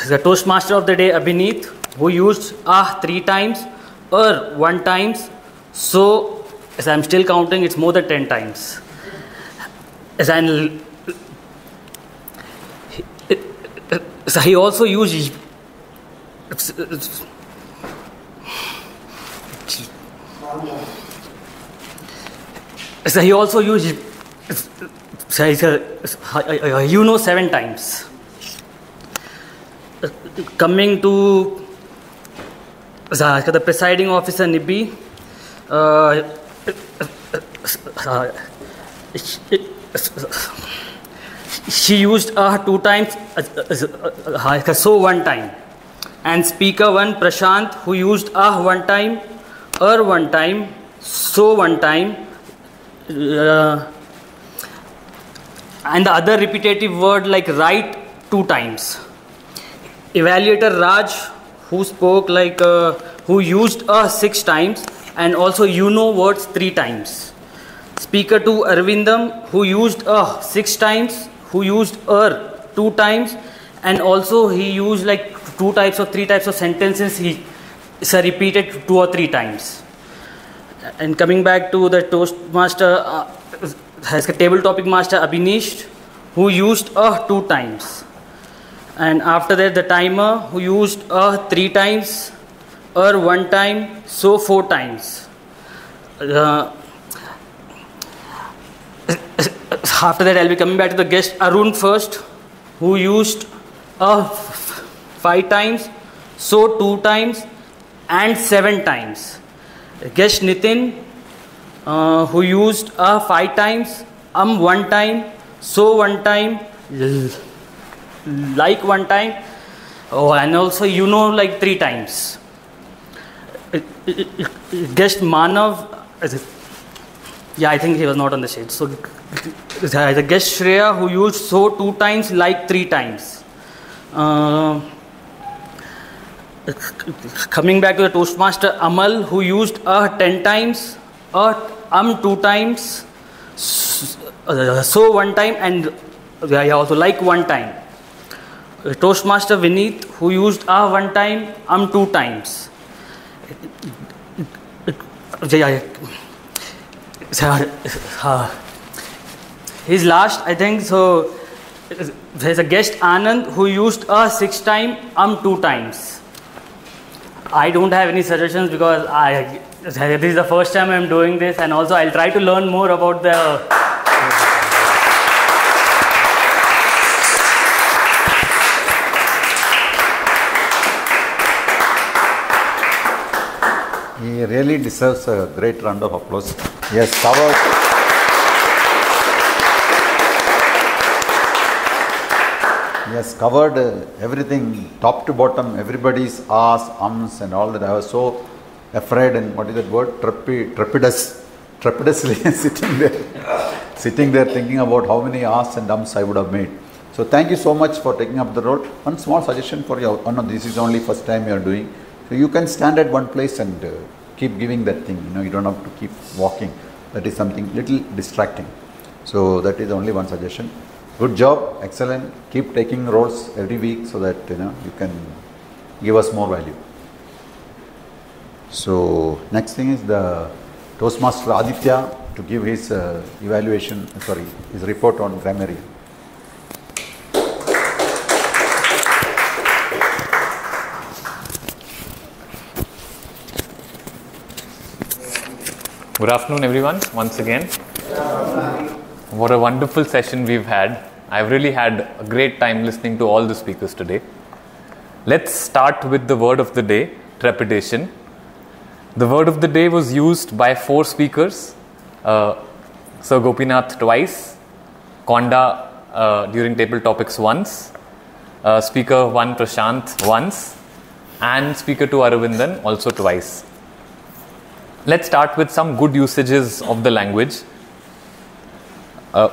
the Toastmaster of the day Abhineet, who used 3 times, 1 times. So, as I'm still counting, it's more than 10 times. So he also used you know 7 times. Coming to the presiding officer Nibbi, she used 2 times, so 1 time. And speaker 1 Prashant, who used 1 time, 1 time, so 1 time. And the other repetitive word like right 2 times. Evaluator Raj, who spoke like who used 6 times, and also words 3 times. Speaker 2 Arvindam, who used 6 times, who used 2 times, and also he used like 2 types or 3 types of sentences. He repeated 2 or 3 times. And coming back to the Toastmaster, table topic master Abhinesh, who used 2 times. And after that, the timer, who used 3 times, 1 time, so 4 times. After that, I'll be coming back to the guest Arun first, who used 5 times, so 2 times, and 7 times. Guest Nitin, who used 5 times, 1 time, so 1 time, like 1 time, and also like 3 times. Guest Manav, yeah, I think he was not on the sheet. So the guest Shreya, who used so 2 times, like 3 times. Coming back to the Toastmaster Amal, who used 10 times, 2 times, so 1 time, and also like 1 time. Toastmaster Vineet, who used 1 time, 2 times. His last, I think, so there's a guest Anand, who used 6 times, 2 times. I don't have any suggestions because this is the first time I'm doing this, and also I'll try to learn more about the He really deserves a great round of applause. He has covered. He has covered everything, top to bottom, everybody's ahs, ums and all that. I was so afraid and what is that word? Trepidously sitting there thinking about how many ahs and ums I would have made. So thank you so much for taking up the role. One small suggestion for you. Oh no, this is only first time you are doing. So you can stand at one place and keep giving that thing. You don't have to keep walking. That is something little distracting. So that is only one suggestion. Good job, excellent. Keep taking roles every week so that you can give us more value. So next thing is the Toastmaster Aditya to give his his report on grammarian. Good afternoon, everyone, once again. What a wonderful session we've had. I've really had a great time listening to all the speakers today. Let's start with the word of the day, trepidation. The word of the day was used by 4 speakers. Sir Gopinath twice, Konda during table topics once, speaker 1 Prashant once, and speaker 2 Aravindan also twice. Let's start with some good usages of the language.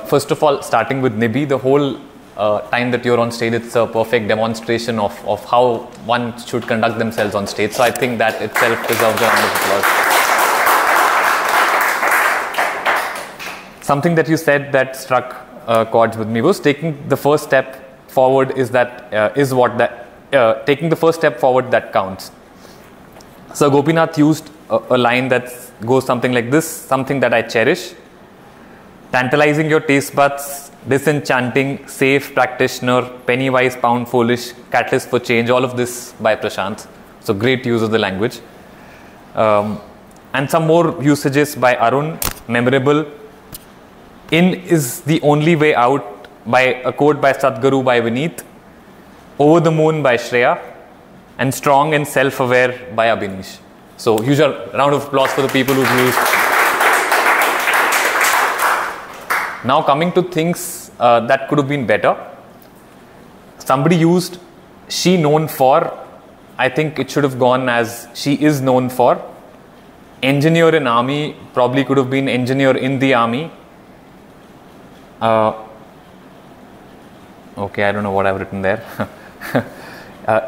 First of all, starting with Nibi, the whole time that you're on stage, it's a perfect demonstration of how one should conduct themselves on stage. So I think that itself deserves a round of applause. Something that you said that struck chords with me was taking the first step forward taking the first step forward that counts. So Gopinath used a line that goes something like this: something that I cherish, tantalizing your taste buds, disenchanting, safe, practitioner, penny wise, pound foolish, catalyst for change, all of this by Prashant. So great use of the language. And some more usages by Arun, memorable. In is the only way out, by a quote by Sadhguru by Vineet, over the moon by Shreya, and strong and self-aware by Abhinish. So huge round of applause for the people who've used. Now coming to things that could have been better. Somebody used she known for. I think it should have gone as she is known for. Engineer in army probably could have been engineer in the army. Okay, I don't know what I've written there.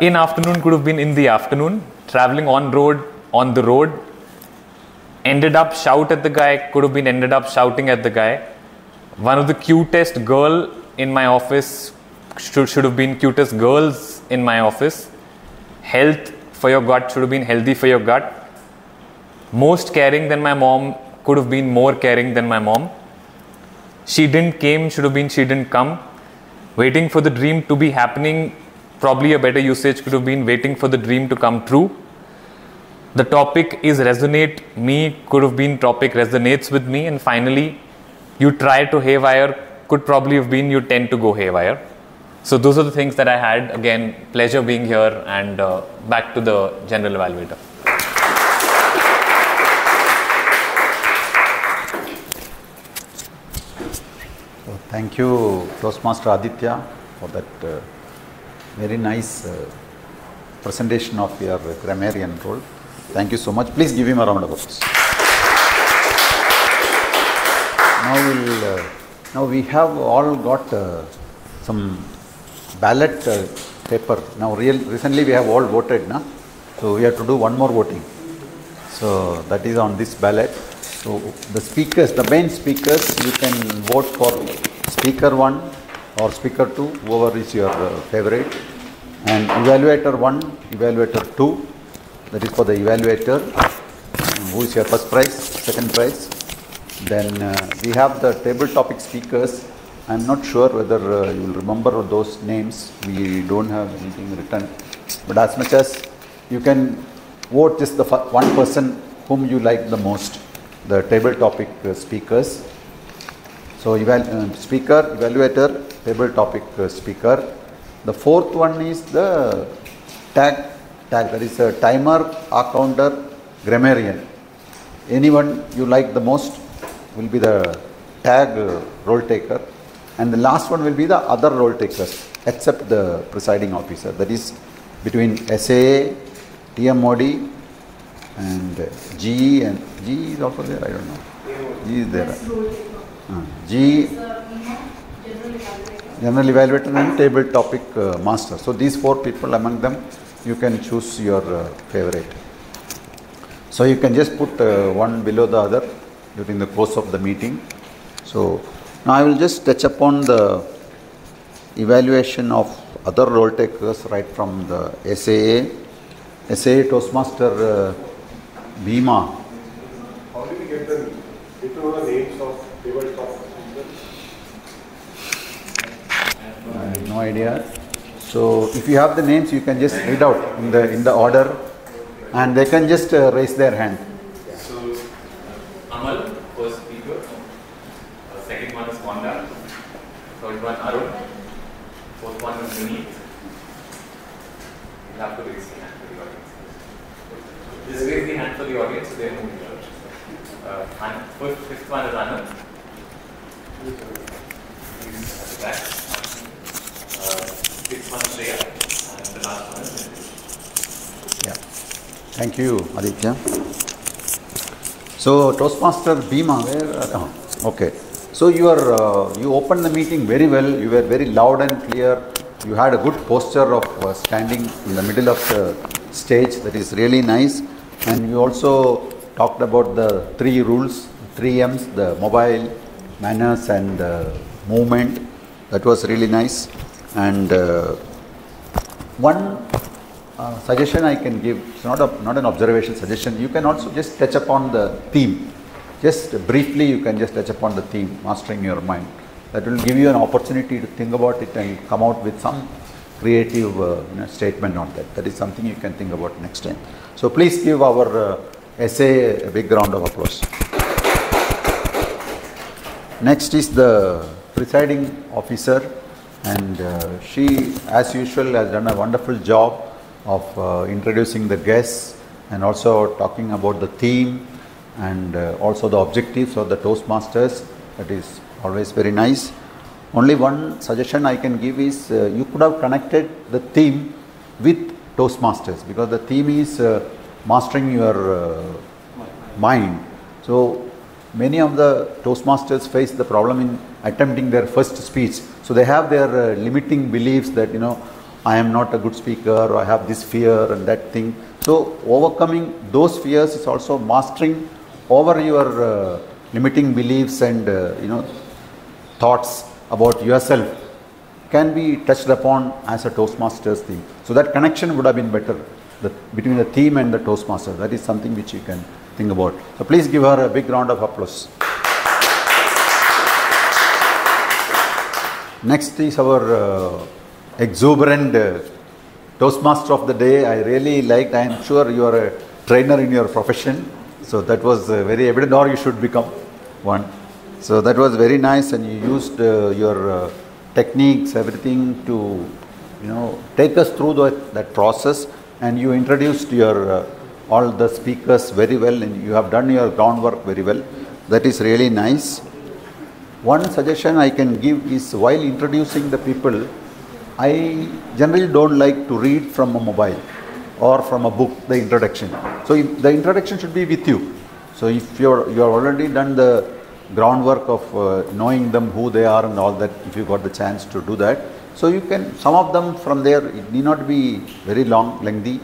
In afternoon could have been in the afternoon. Traveling on the road. Ended up shout at the guy could have been ended up shouting at the guy. One of the cutest girl in my office should have been cutest girls in my office. Health for your gut should have been healthy for your gut. Most caring than my mom could have been more caring than my mom. She didn't came should have been she didn't come. Waiting for the dream to be happening, probably a better usage could have been waiting for the dream to come true. The topic is resonate me could have been topic resonates with me. And finally, you try to haywire could probably have been you tend to go haywire. So those are the things that I had. Again, pleasure being here, and back to the general evaluator. So thank you, Toastmaster Aditya, for that very nice presentation of your grammarian role. Thank you so much. Please give him a round of applause. Now we have all got some ballot paper. Now recently we have all voted, na? So we have to do one more voting. So that is on this ballot. So the speakers, the main speakers, you can vote for speaker 1 or speaker 2, whoever is your favorite. And evaluator 1, evaluator 2, that is for the evaluator, who is your first prize, second prize. Then we have the table topic speakers. I am not sure whether you will remember those names. We don't have anything written. But as much as you can vote just the one person whom you like the most, the table topic speakers. So speaker, evaluator, table topic speaker. The fourth one is the tag, that is a timer, accounter, grammarian. Anyone you like the most will be the tag role taker, and the last one will be the other role takers except the presiding officer. That is between SAA, TMOD and GE, and GE is also there, I don't know. GE is there. GE, general evaluator and table topic master. So these 4 people, among them you can choose your favorite. So you can just put one below the other during the course of the meeting. So now I will just touch upon the evaluation of other role takers right from the SAA Toastmaster Bhima. How did we get to know the names of tabletop speakers? I have no idea. So if you have the names, you can just read out in the order, and they can just raise their hand. So Amal, first speaker. Second one is Konda. Third one Arun. Fourth one is Vineet. You have to raise the hand for the audience. Just raise the hand for the audience so they know you. Fifth one is Anand. He's at the back. Sixth one is Shreya. And the last one is Nitish. Yeah. Thank you, Aditya. So Toastmaster Bhima, where? Okay. So you opened the meeting very well. You were very loud and clear. You had a good posture of standing in the middle of the stage. That is really nice. And you also talked about the 3 rules, 3 M's, the mobile, manners and movement. That was really nice. And one suggestion I can give, it's not an observation, suggestion. You can also just touch upon the theme. Just briefly, you can just touch upon the theme, mastering your mind. That will give you an opportunity to think about it and come out with some creative statement on that. That is something you can think about next time. So please give our essay a big round of applause. Next is the presiding officer, and she, as usual, has done a wonderful job of introducing the guests and also talking about the theme and also the objectives of the Toastmasters. That is always very nice. Only one suggestion I can give is you could have connected the theme with Toastmasters, because the theme is mastering your mind. So many of the Toastmasters face the problem in attempting their first speech. So they have their limiting beliefs that, I am not a good speaker, or I have this fear and that thing. So overcoming those fears is also mastering over your limiting beliefs and thoughts about yourself can be touched upon as a Toastmasters theme. So that connection would have been better between the theme and the Toastmaster. That is something which you can think about. So please give her a big round of applause. Next is our exuberant Toastmaster of the day. I really liked, I am sure you are a trainer in your profession. So that was very evident, or you should become one. So that was very nice, and you used your techniques, everything to, take us through that process, and you introduced your all the speakers very well, and you have done your groundwork very well. That is really nice. One suggestion I can give is, while introducing the people, I generally don't like to read from a mobile or from a book, the introduction. So the introduction should be with you. So if you have already done the groundwork of knowing them, who they are and all that, if you got the chance to do that, so you can, some of them from there, it need not be very long, lengthy,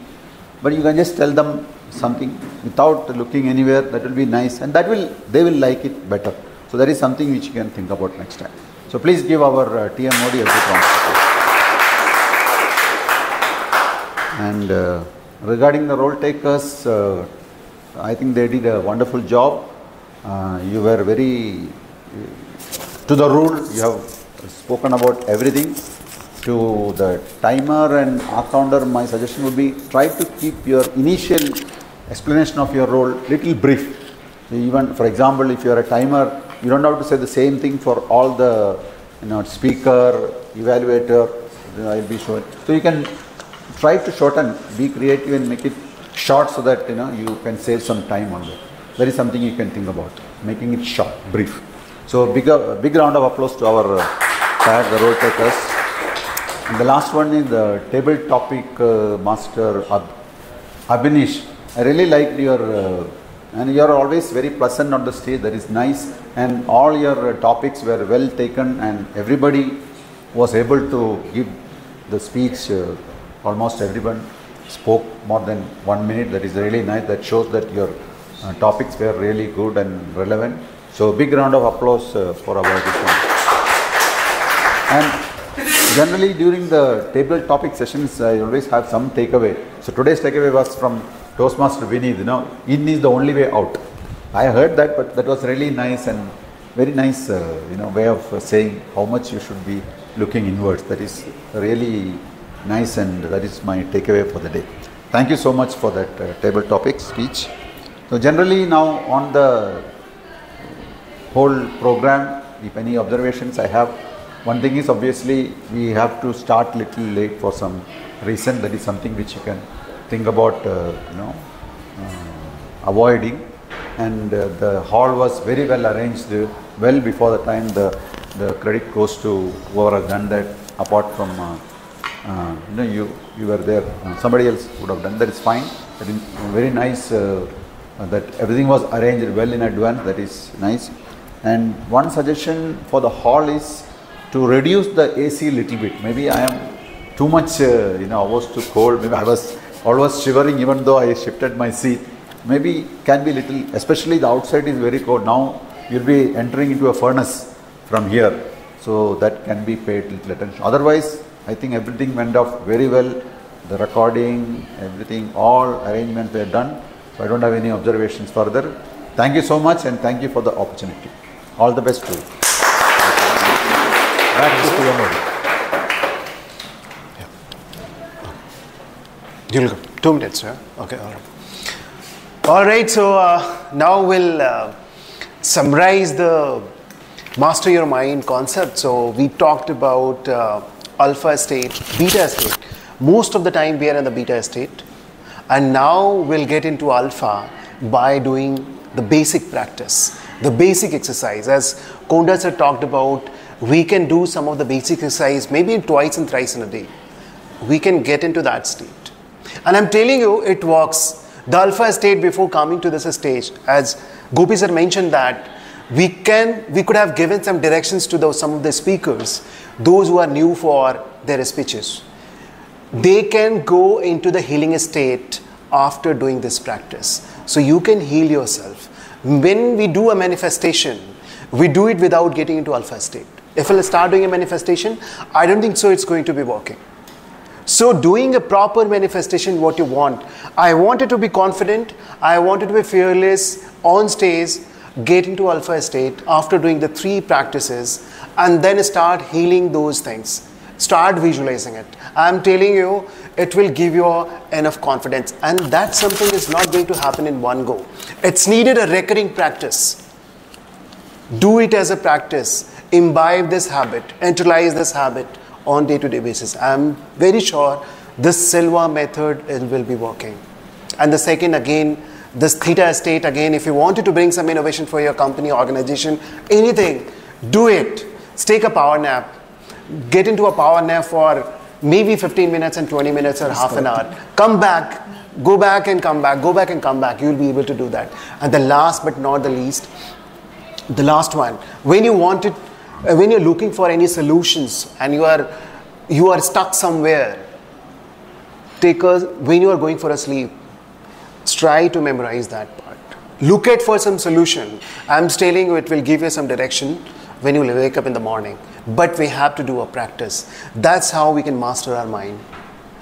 but you can just tell them something without looking anywhere. That will be nice, and they will like it better. So that is something which you can think about next time. So please give our TM Modi a big round of applause. And regarding the role takers, I think they did a wonderful job. You were very to the rule. You have spoken about everything. To the timer and arc counter, my suggestion would be, try to keep your initial explanation of your role little brief. Even, for example, if you are a timer, you don't have to say the same thing for all the speaker, evaluator. I'll be showing. So you can try to shorten, be creative, and make it short so that you can save some time on that. That is something you can think about, making it short, brief. So big round of applause to our the role takers. And the last one is the table topic master Abhinish. I really liked your and you are always very pleasant on the stage. That is nice, and all your topics were well taken, and everybody was able to give the speech. Almost everyone spoke more than 1 minute. That is really nice. That shows that your topics were really good and relevant. So big round of applause for our this one. And generally during the table topic sessions, I always have some takeaway. So today's takeaway was from Toastmaster Vinith. In is the only way out. I heard that, but that was really nice and very nice, way of saying how much you should be looking inwards. That is really nice, and that is my takeaway for the day. Thank you so much for that table topic speech. So generally now on the whole program, if any observations I have, one thing is obviously we have to start little late for some reason. That is something which you can think about, avoiding. And the hall was very well arranged well before the time. The credit goes to whoever has done that. Apart from you were there, somebody else would have done that. Is fine. That is very nice that everything was arranged well in advance. That is nice. And one suggestion for the hall is to reduce the AC little bit. Maybe I am too much, I was too cold. Maybe I was always shivering even though I shifted my seat. Maybe can be little, especially the outside is very cold. Now you'll be entering into a furnace from here. So that can be paid little attention. Otherwise, I think everything went off very well. The recording, everything, all arrangements were done. So I don't have any observations further. Thank you so much, and thank you for the opportunity. All the best to you. Back to TM Modi. You'll go. 2 minutes, yeah? Okay, all right. All right, so now we'll summarize the master your mind concept. So we talked about alpha state, beta state. Most of the time we are in the beta state. And now we'll get into alpha by doing the basic practice, the basic exercise. As Konda sir talked about, we can do some of the basic exercise maybe twice and thrice in a day. We can get into that state. And I'm telling you, it works. The alpha state before coming to this stage, as Gopi sir mentioned that, we could have given some directions to some of the speakers, those who are new for their speeches. They can go into the healing state after doing this practice. So you can heal yourself. When we do a manifestation, we do it without getting into alpha state. If we'll start doing a manifestation, I don't think so it's going to be working. So doing a proper manifestation, what you want. I wanted to be confident. I wanted to be fearless on stage, get into alpha state after doing the 3 practices, and then start healing those things. Start visualizing it. I'm telling you, it will give you enough confidence. And that something is not going to happen in one go. It's needed a recurring practice. Do it as a practice. imbibe this habit, internalize this habit on day-to-day basis. I'm very sure this Silva method will be working. And the second, again, this theta state, again, if you wanted to bring some innovation for your company, organization, anything, do it. Take a power nap. Get into a power nap for maybe 15 minutes and 20 minutes or half an hour. Come back, go back and come back, go back and come back. You'll be able to do that. And the last but not the least, the last one, when you're looking for any solutions and you are stuck somewhere, when you are going for a sleep, try to memorize that part. Look at for some solution. I'm telling you, it will give you some direction when you wake up in the morning. But we have to do a practice. That's how we can master our mind.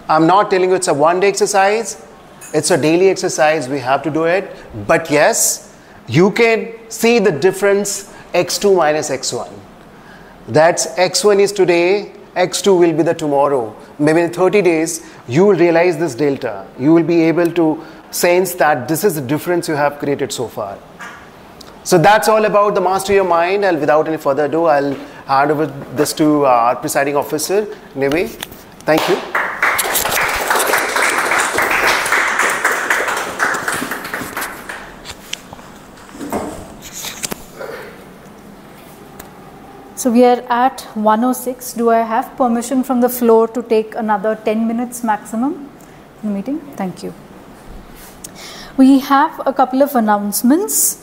I'm not telling you it's a one-day exercise. It's a daily exercise. We have to do it. But yes, you can see the difference x2 minus x1. That's x1 is today, x2 will be the tomorrow. Maybe in 30 days, you will realize this delta. You will be able to sense that this is the difference you have created so far. So that's all about the master your mind. And without any further ado, I'll hand over this to our presiding officer, Neve. Thank you. So we are at 1:06. Do I have permission from the floor to take another 10 minutes maximum in the meeting? Thank you. We have a couple of announcements.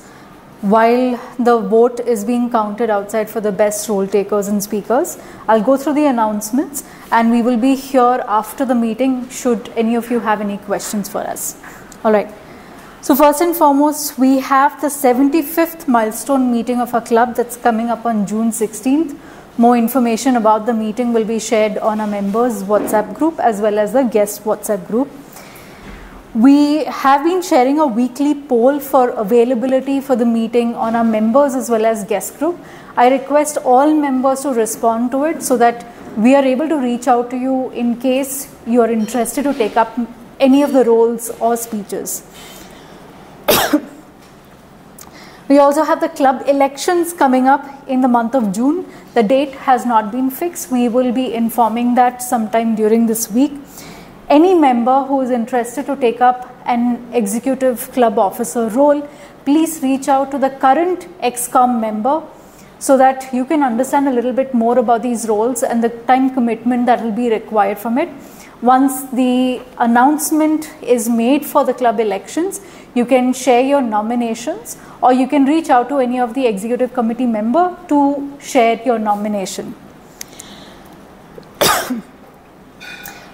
While the vote is being counted outside for the best role takers and speakers, I'll go through the announcements and we will be here after the meeting should any of you have any questions for us. All right. So first and foremost, we have the 75th milestone meeting of our club that's coming up on June 16th. More information about the meeting will be shared on our members' WhatsApp group as well as the guest WhatsApp group. We have been sharing a weekly poll for availability for the meeting on our members as well as guest group. I request all members to respond to it so that we are able to reach out to you in case you are interested to take up any of the roles or speeches. We also have the club elections coming up in the month of June. The date has not been fixed. We will be informing that sometime during this week. Any member who is interested to take up an executive club officer role, please reach out to the current ExCom member so that you can understand a little bit more about these roles and the time commitment that will be required from it. Once the announcement is made for the club elections, you can share your nominations or you can reach out to any of the executive committee member to share your nomination.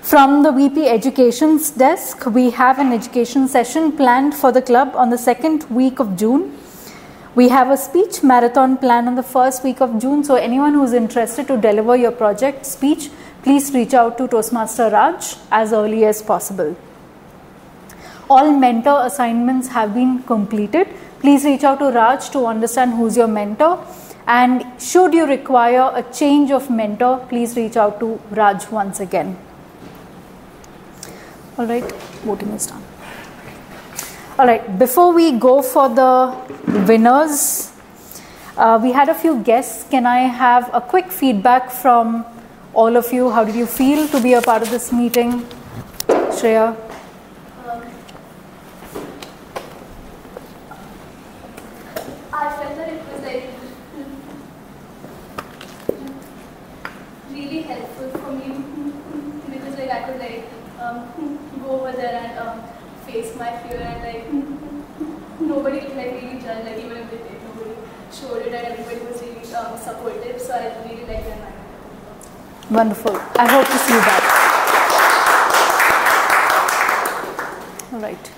From the VP Education's desk, we have an education session planned for the club on the second week of June. We have a speech marathon planned on the first week of June. So anyone who is interested to deliver your project speech, please reach out to Toastmaster Raj as early as possible. All mentor assignments have been completed. Please reach out to Raj to understand who's your mentor. And should you require a change of mentor, please reach out to Raj once again. All right, voting is done. All right, before we go for the winners, we had a few guests. Can I have a quick feedback from all of you? How did you feel to be a part of this meeting? Shreya? I felt that it was like really helpful for me because like I could like go over there and face my fear and like nobody like really judged, like even if they did, nobody showed it and everybody was really supportive, so I really liked the environment. Wonderful. I hope to see you back. All right.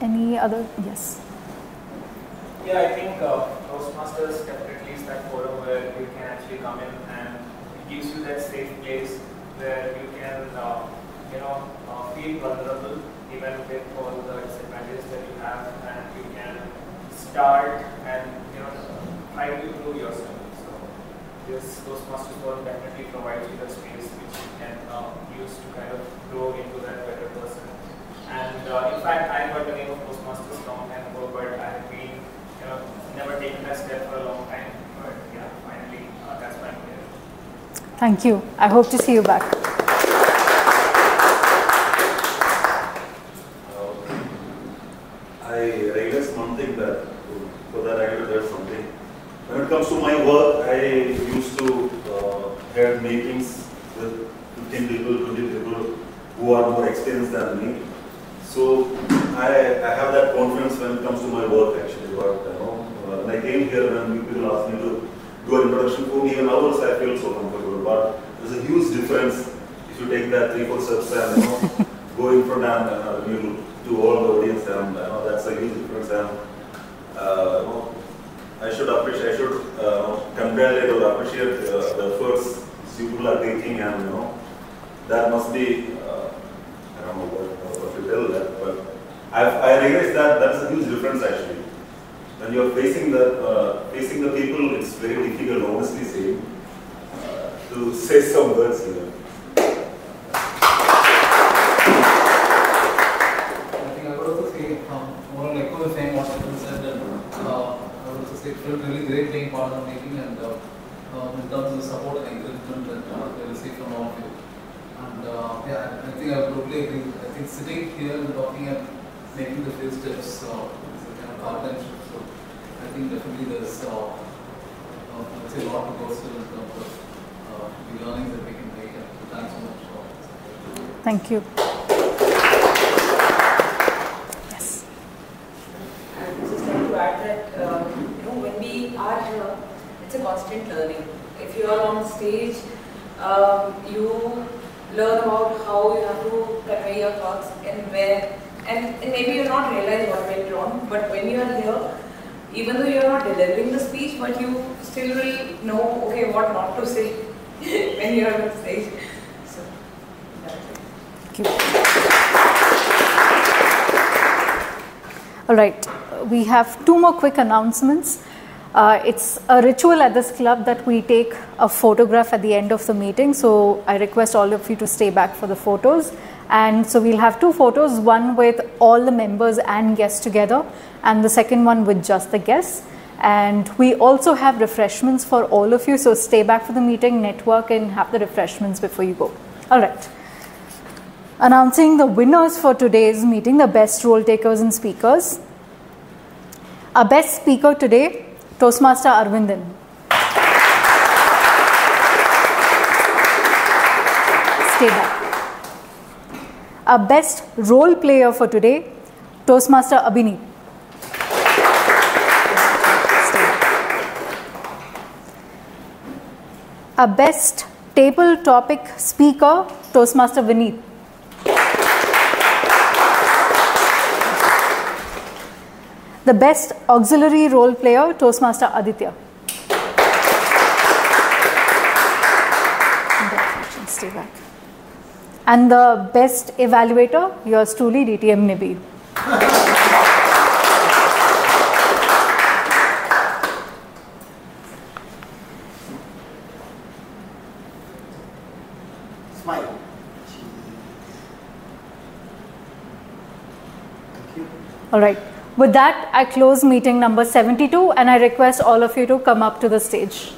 Any other? Yes. Yeah, I think Toastmasters definitely is that forum where you can actually come in and it gives you that safe place where you can, feel vulnerable even with all the disadvantages that you have, and you can start and try to improve yourself. So this Toastmasters forum definitely provides you the space which you can use to kind of grow into that better person. And in fact, I heard the name of Toastmasters long time ago, but I have been never taken that step for a long time. But Thank you. I hope to see you back. I realized one thing that, for that I realized something. When it comes to my work, I used to have meetings with 15 people, 20 people who are more experienced than me. So I have that confidence when it comes to my work actually. But when I came here, when people asked me to do an introduction for me, even hours I feel so comfortable. But there's a huge difference if you take that 3-4 steps and go in front and to all the audience, and that's a huge difference. And I should appreciate, congratulate or appreciate the efforts people are taking, and that must be, I don't know what to tell that, but I realize that that's a huge difference actually. When you're facing the people, it's very difficult, honestly saying, to say some words here. It felt really great being part of the meeting, and in terms of the support and encouragement that they received from all of you. And yeah, I think I would totally agree. I think sitting here and talking and making the first steps is a kind of part-time shift. So I think definitely there's a lot to go still in terms of the learnings that we can make. And so thanks so much for this. Thank you. It's a constant learning. If you are on stage, you learn about how you have to convey your thoughts and where, and maybe you're not realize what went wrong, but when you are here, even though you're not delivering the speech, but you still will know, okay, what not to say when you're on stage. So, that's it. All right, we have 2 more quick announcements. It's a ritual at this club that we take a photograph at the end of the meeting. So I request all of you to stay back for the photos. And so we'll have 2 photos, one with all the members and guests together, and the second one with just the guests. And we also have refreshments for all of you. So stay back for the meeting, network, and have the refreshments before you go. All right. Announcing the winners for today's meeting, the best role takers and speakers. Our best speaker today, Toastmaster Arvindan. Stay back. Our best role player for today, Toastmaster Abhini. Stay back. Our best table topic speaker, Toastmaster Vineet. The best auxiliary role player, Toastmaster Aditya. Stay back. And the best evaluator, yours truly, DTM Nibi. Smile. Thank you. All right. With that, I close meeting number 72, and I request all of you to come up to the stage.